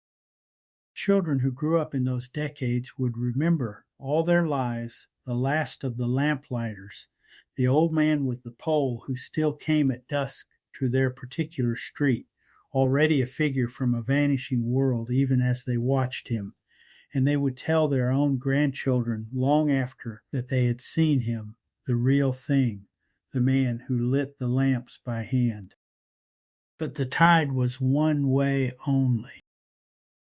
Children who grew up in those decades would remember all their lives the last of the lamplighters, the old man with the pole who still came at dusk to their particular street, already a figure from a vanishing world even as they watched him, and they would tell their own grandchildren long after that they had seen him, the real thing, the man who lit the lamps by hand. But the tide was one way only.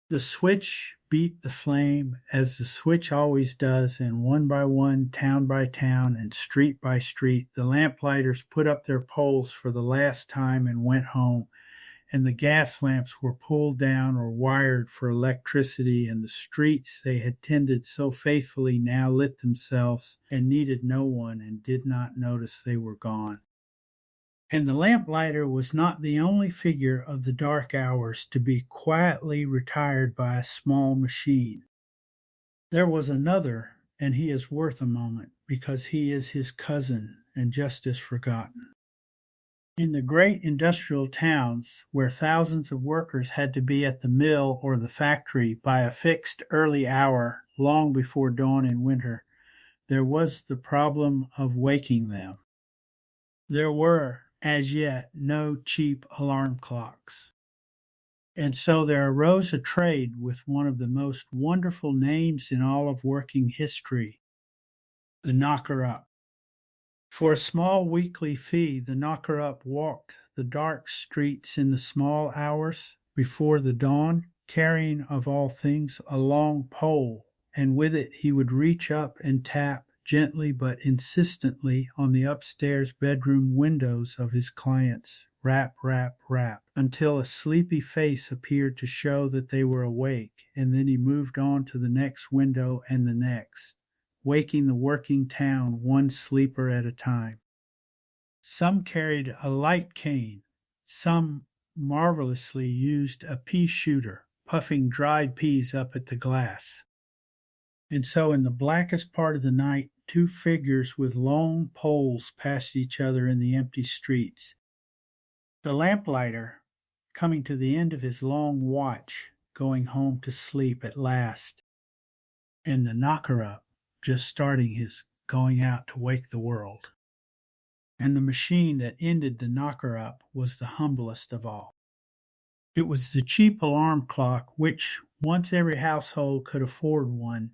The switch beat the flame, as the switch always does, and one by one, town by town, and street by street, the lamplighters put up their poles for the last time and went home, and the gas lamps were pulled down or wired for electricity, and the streets they had tended so faithfully now lit themselves and needed no one and did not notice they were gone. And the lamplighter was not the only figure of the dark hours to be quietly retired by a small machine. There was another, and he is worth a moment, because he is his cousin and just as forgotten. In the great industrial towns, where thousands of workers had to be at the mill or the factory by a fixed early hour long before dawn in winter, there was the problem of waking them. There were as yet no cheap alarm clocks. And so there arose a trade with one of the most wonderful names in all of working history, the knocker-up. For a small weekly fee, the knocker-up walked the dark streets in the small hours before the dawn, carrying of all things a long pole, and with it he would reach up and tap gently but insistently on the upstairs bedroom windows of his clients, rap, rap, rap, until a sleepy face appeared to show that they were awake, and then he moved on to the next window and the next, waking the working town one sleeper at a time. Some carried a light cane, some marvelously used a pea shooter, puffing dried peas up at the glass. And so in the blackest part of the night, two figures with long poles passed each other in the empty streets. The lamplighter, coming to the end of his long watch, going home to sleep at last, and the knocker-up just starting his going out to wake the world. And the machine that ended the knocker-up was the humblest of all. It was the cheap alarm clock which, once every household could afford one,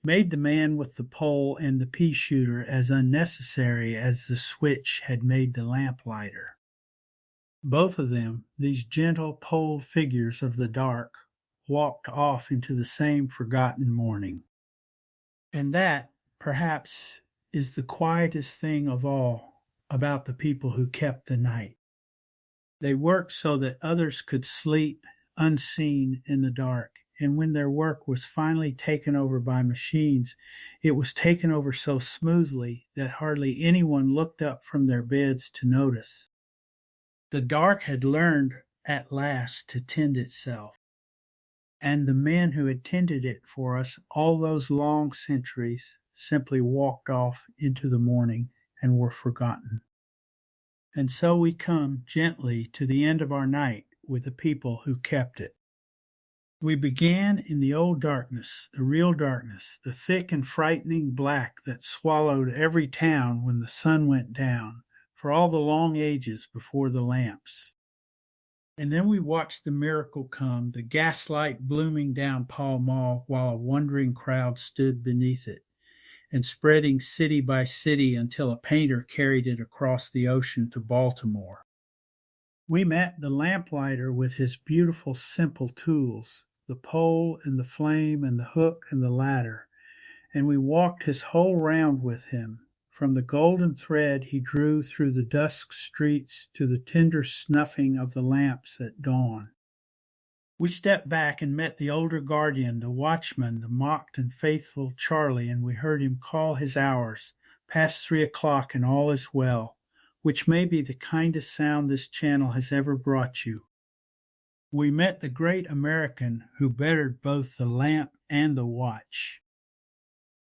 made the man with the pole and the pea shooter as unnecessary as the switch had made the lamplighter. Both of them, these gentle poled figures of the dark, walked off into the same forgotten morning. And that, perhaps, is the quietest thing of all about the people who kept the night. They worked so that others could sleep unseen in the dark. And when their work was finally taken over by machines, it was taken over so smoothly that hardly anyone looked up from their beds to notice. The dark had learned at last to tend itself. and the men who had tended it for us all those long centuries simply walked off into the morning and were forgotten. And so we come gently to the end of our night with the people who kept it. We began in the old darkness, the real darkness, the thick and frightening black that swallowed every town when the sun went down, for all the long ages before the lamps. And then we watched the miracle come, the gaslight blooming down Pall Mall while a wondering crowd stood beneath it, and spreading city by city until a painter carried it across the ocean to Baltimore. We met the lamplighter with his beautiful simple tools, the pole and the flame and the hook and the ladder, and we walked his whole round with him, from the golden thread he drew through the dusk streets to the tender snuffing of the lamps at dawn. We stepped back and met the older guardian, the watchman, the mocked and faithful Charlie, and we heard him call his hours, past 3 o'clock and all is well, which may be the kindest sound this channel has ever brought you. We met the great American who bettered both the lamp and the watch.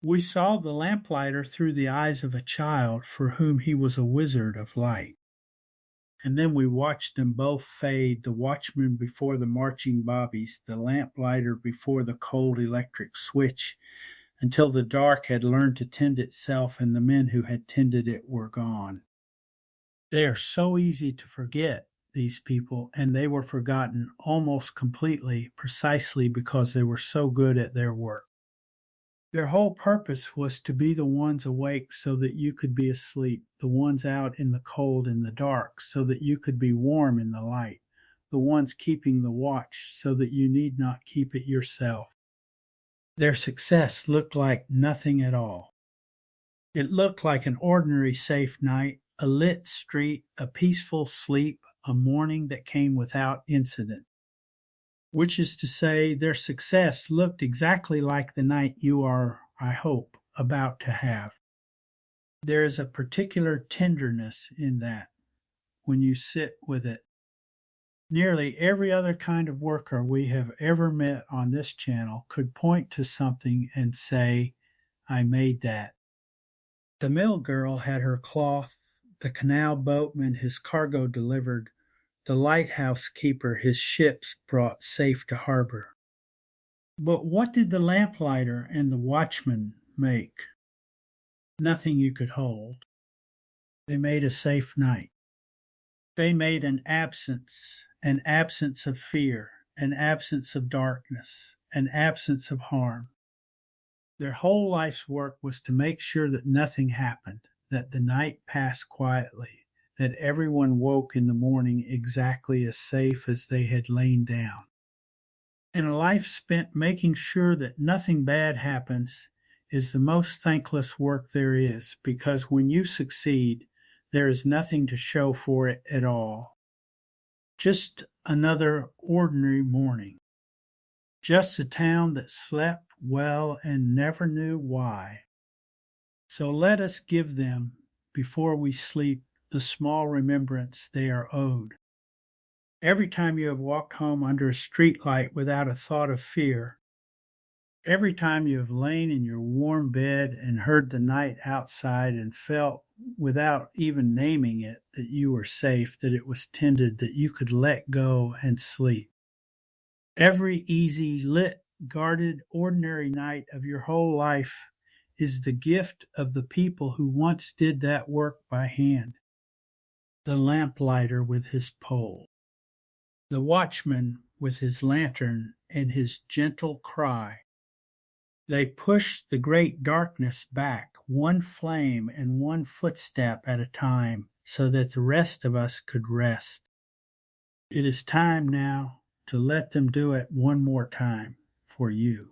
We saw the lamplighter through the eyes of a child for whom he was a wizard of light. And then we watched them both fade, the watchman before the marching bobbies, the lamplighter before the cold electric switch, until the dark had learned to tend itself and the men who had tended it were gone. They are so easy to forget, these people, and they were forgotten almost completely precisely because they were so good at their work. Their whole purpose was to be the ones awake so that you could be asleep, the ones out in the cold and the dark so that you could be warm in the light, the ones keeping the watch so that you need not keep it yourself. Their success looked like nothing at all. It looked like an ordinary safe night, a lit street, a peaceful sleep, a morning that came without incident. Which is to say, their success looked exactly like the night you are, I hope, about to have. There is a particular tenderness in that when you sit with it. Nearly every other kind of worker we have ever met on this channel could point to something and say, I made that. The mill girl had her cloth, the canal boatman his cargo delivered, the lighthouse keeper his ships brought safe to harbor. But what did the lamplighter and the watchman make? Nothing you could hold. They made a safe night. They made an absence of fear, an absence of darkness, an absence of harm. Their whole life's work was to make sure that nothing happened, that the night passed quietly, that everyone woke in the morning exactly as safe as they had lain down. And a life spent making sure that nothing bad happens is the most thankless work there is, because when you succeed, there is nothing to show for it at all. Just another ordinary morning. Just a town that slept well and never knew why. So let us give them, before we sleep, the small remembrance they are owed. Every time you have walked home under a streetlight without a thought of fear, every time you have lain in your warm bed and heard the night outside and felt, without even naming it, that you were safe, that it was tended, that you could let go and sleep. Every easy, lit, guarded, ordinary night of your whole life is the gift of the people who once did that work by hand. The lamplighter with his pole, the watchman with his lantern and his gentle cry. They pushed the great darkness back, one flame and one footstep at a time, so that the rest of us could rest. It is time now to let them do it one more time for you.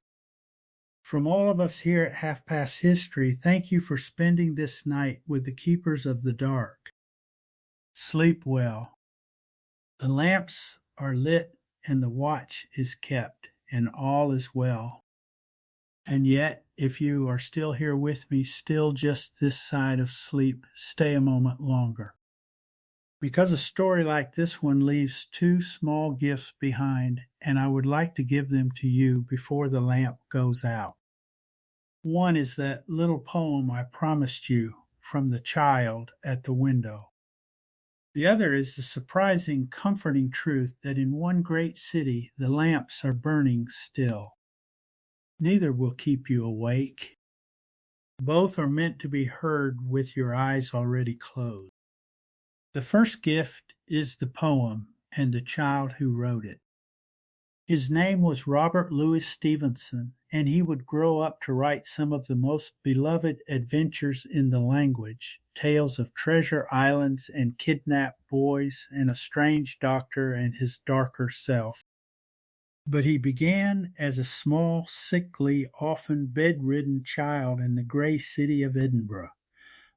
From all of us here at Half Past History, thank you for spending this night with the keepers of the dark. Sleep well. The lamps are lit and the watch is kept, and all is well. And yet, if you are still here with me, still just this side of sleep, stay a moment longer. because a story like this one leaves two small gifts behind, and I would like to give them to you before the lamp goes out. One is that little poem I promised you from the child at the window. The other is the surprising, comforting truth that in one great city the lamps are burning still. Neither will keep you awake. Both are meant to be heard with your eyes already closed. The first gift is the poem and the child who wrote it. His name was Robert Louis Stevenson, and he would grow up to write some of the most beloved adventures in the language, tales of treasure islands and kidnapped boys and a strange doctor and his darker self. But he began as a small, sickly, often bedridden child in the grey city of Edinburgh,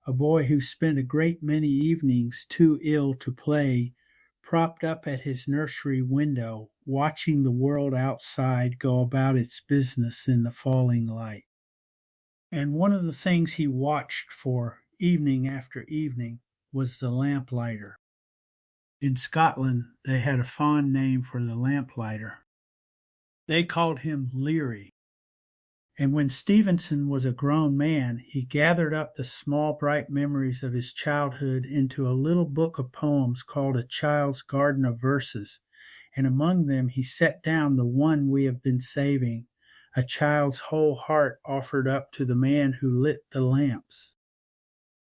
a boy who spent a great many evenings too ill to play, propped up at his nursery window, watching the world outside go about its business in the falling light. And one of the things he watched for evening after evening was the lamplighter. In Scotland, they had a fond name for the lamplighter. They called him Leerie. And when Stevenson was a grown man, he gathered up the small bright memories of his childhood into a little book of poems called A Child's Garden of Verses, and among them he set down the one we have been saving, a child's whole heart offered up to the man who lit the lamps.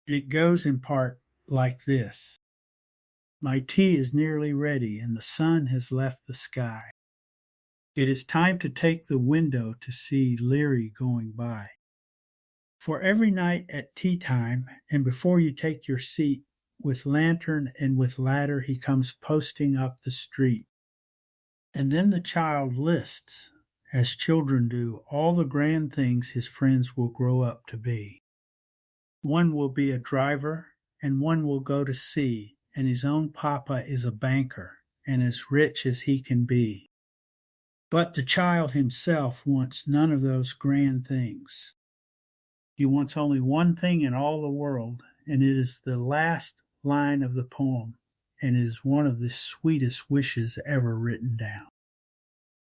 It goes in part like this. My tea is nearly ready, and the sun has left the sky. It is time to take the window to see Leerie going by. For every night at tea time, and before you take your seat, with lantern and with ladder he comes posting up the street. And then the child lists, as children do, all the grand things his friends will grow up to be. One will be a driver, and one will go to sea, and his own papa is a banker, and as rich as he can be. But the child himself wants none of those grand things. He wants only one thing in all the world, and it is the last line of the poem, and is one of the sweetest wishes ever written down.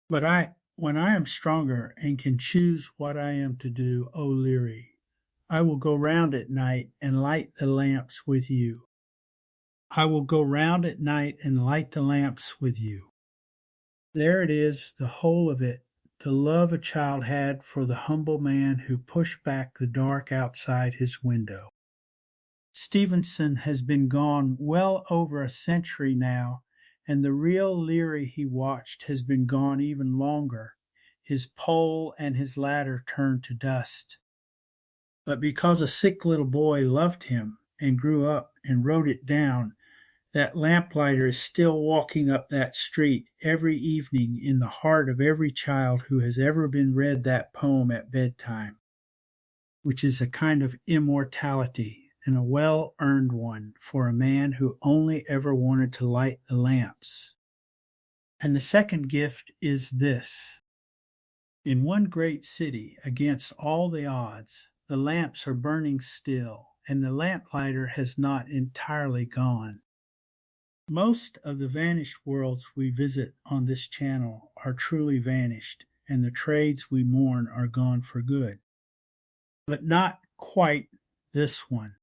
But when I am stronger and can choose what I am to do, O Leerie, I will go round at night and light the lamps with you. I will go round at night and light the lamps with you. There it is, the whole of it, the love a child had for the humble man who pushed back the dark outside his window. Stevenson has been gone well over a century now, and the real Leerie he watched has been gone even longer, his pole and his ladder turned to dust. But because a sick little boy loved him and grew up and wrote it down, that lamplighter is still walking up that street every evening in the heart of every child who has ever been read that poem at bedtime, which is a kind of immortality and a well-earned one for a man who only ever wanted to light the lamps. And the second gift is this. In one great city, against all the odds, the lamps are burning still, and the lamplighter has not entirely gone. Most of the vanished worlds we visit on this channel are truly vanished, and the trades we mourn are gone for good. But not quite this one.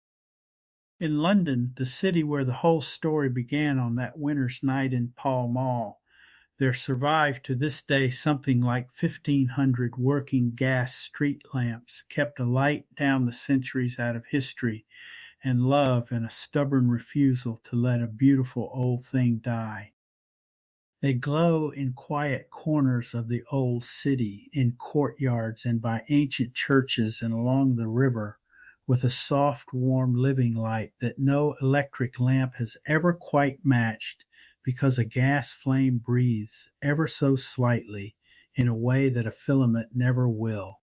In London, the city where the whole story began on that winter's night in Pall Mall, there survived to this day something like 1,500 working gas street lamps kept alight down the centuries out of history and love and a stubborn refusal to let a beautiful old thing die. They glow in quiet corners of the old city, in courtyards and by ancient churches and along the river, with a soft, warm living light that no electric lamp has ever quite matched, because a gas flame breathes ever so slightly in a way that a filament never will.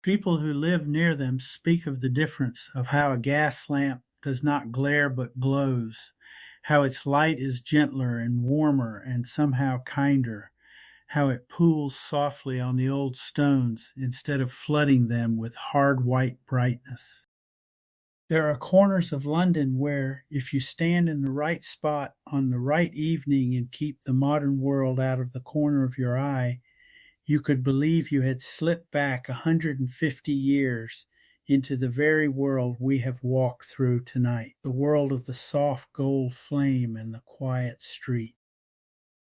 People who live near them speak of the difference of how a gas lamp does not glare but glows, how its light is gentler and warmer and somehow kinder, how it pools softly on the old stones instead of flooding them with hard white brightness. There are corners of London where, if you stand in the right spot on the right evening and keep the modern world out of the corner of your eye, you could believe you had slipped back 150 years into the very world we have walked through tonight, the world of the soft gold flame and the quiet street.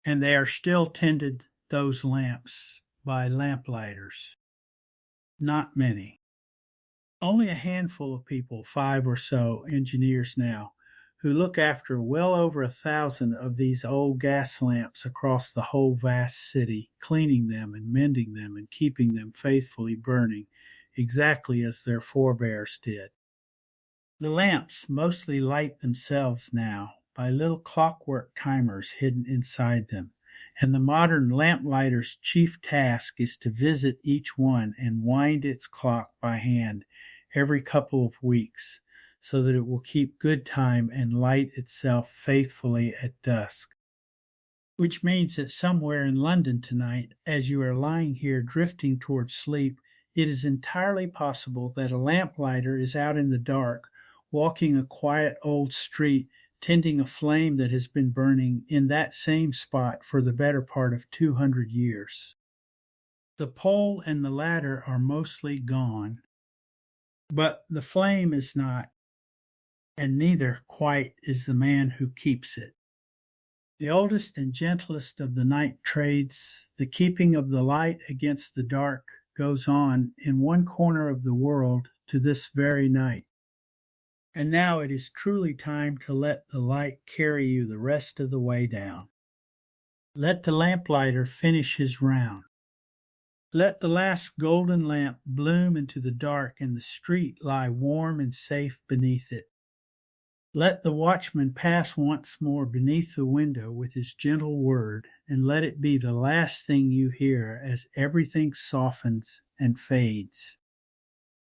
And they are still tended, those lamps, by lamplighter's. Not many. Only a handful of people, 5 or so engineers now, who look after well over 1,000 of these old gas lamps across the whole vast city, cleaning them and mending them and keeping them faithfully burning, exactly as their forebears did. The lamps mostly light themselves now by little clockwork timers hidden inside them, and the modern lamplighter's chief task is to visit each one and wind its clock by hand every couple of weeks, so that it will keep good time and light itself faithfully at dusk. Which means that somewhere in London tonight, as you are lying here drifting towards sleep, it is entirely possible that a lamplighter is out in the dark, walking a quiet old street, tending a flame that has been burning in that same spot for the better part of 200 years. The pole and the ladder are mostly gone, but the flame is not, and neither quite is the man who keeps it. The oldest and gentlest of the night trades, the keeping of the light against the dark, goes on in one corner of the world to this very night. And now it is truly time to let the light carry you the rest of the way down. Let the lamplighter finish his round. Let the last golden lamp bloom into the dark and the street lie warm and safe beneath it. Let the watchman pass once more beneath the window with his gentle word, and let it be the last thing you hear as everything softens and fades.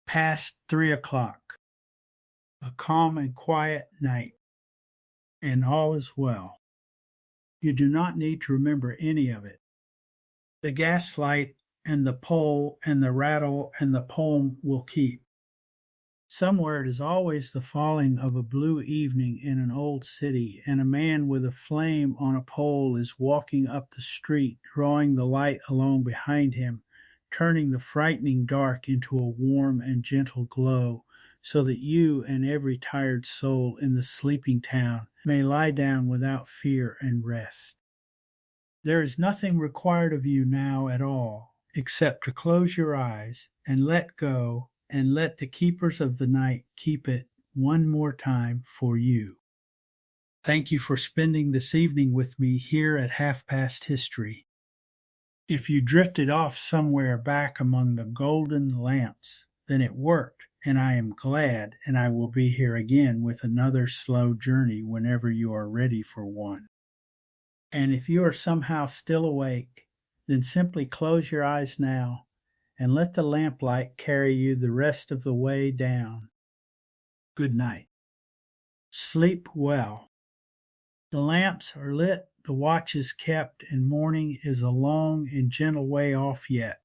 Past 3 o'clock, a calm and quiet night, and all is well. You do not need to remember any of it. The gaslight and the pole and the rattle and the poem will keep. Somewhere it is always the falling of a blue evening in an old city, and a man with a flame on a pole is walking up the street, drawing the light along behind him, turning the frightening dark into a warm and gentle glow, so that you and every tired soul in the sleeping town may lie down without fear and rest. There is nothing required of you now at all, except to close your eyes and let go, and let the keepers of the night keep it one more time for you. Thank you for spending this evening with me here at Half Past History. If you drifted off somewhere back among the golden lamps, then it worked, and I am glad, and I will be here again with another slow journey whenever you are ready for one. And if you are somehow still awake, then simply close your eyes now and let the lamplight carry you the rest of the way down. Good night. Sleep well. The lamps are lit, the watch is kept, and morning is a long and gentle way off yet.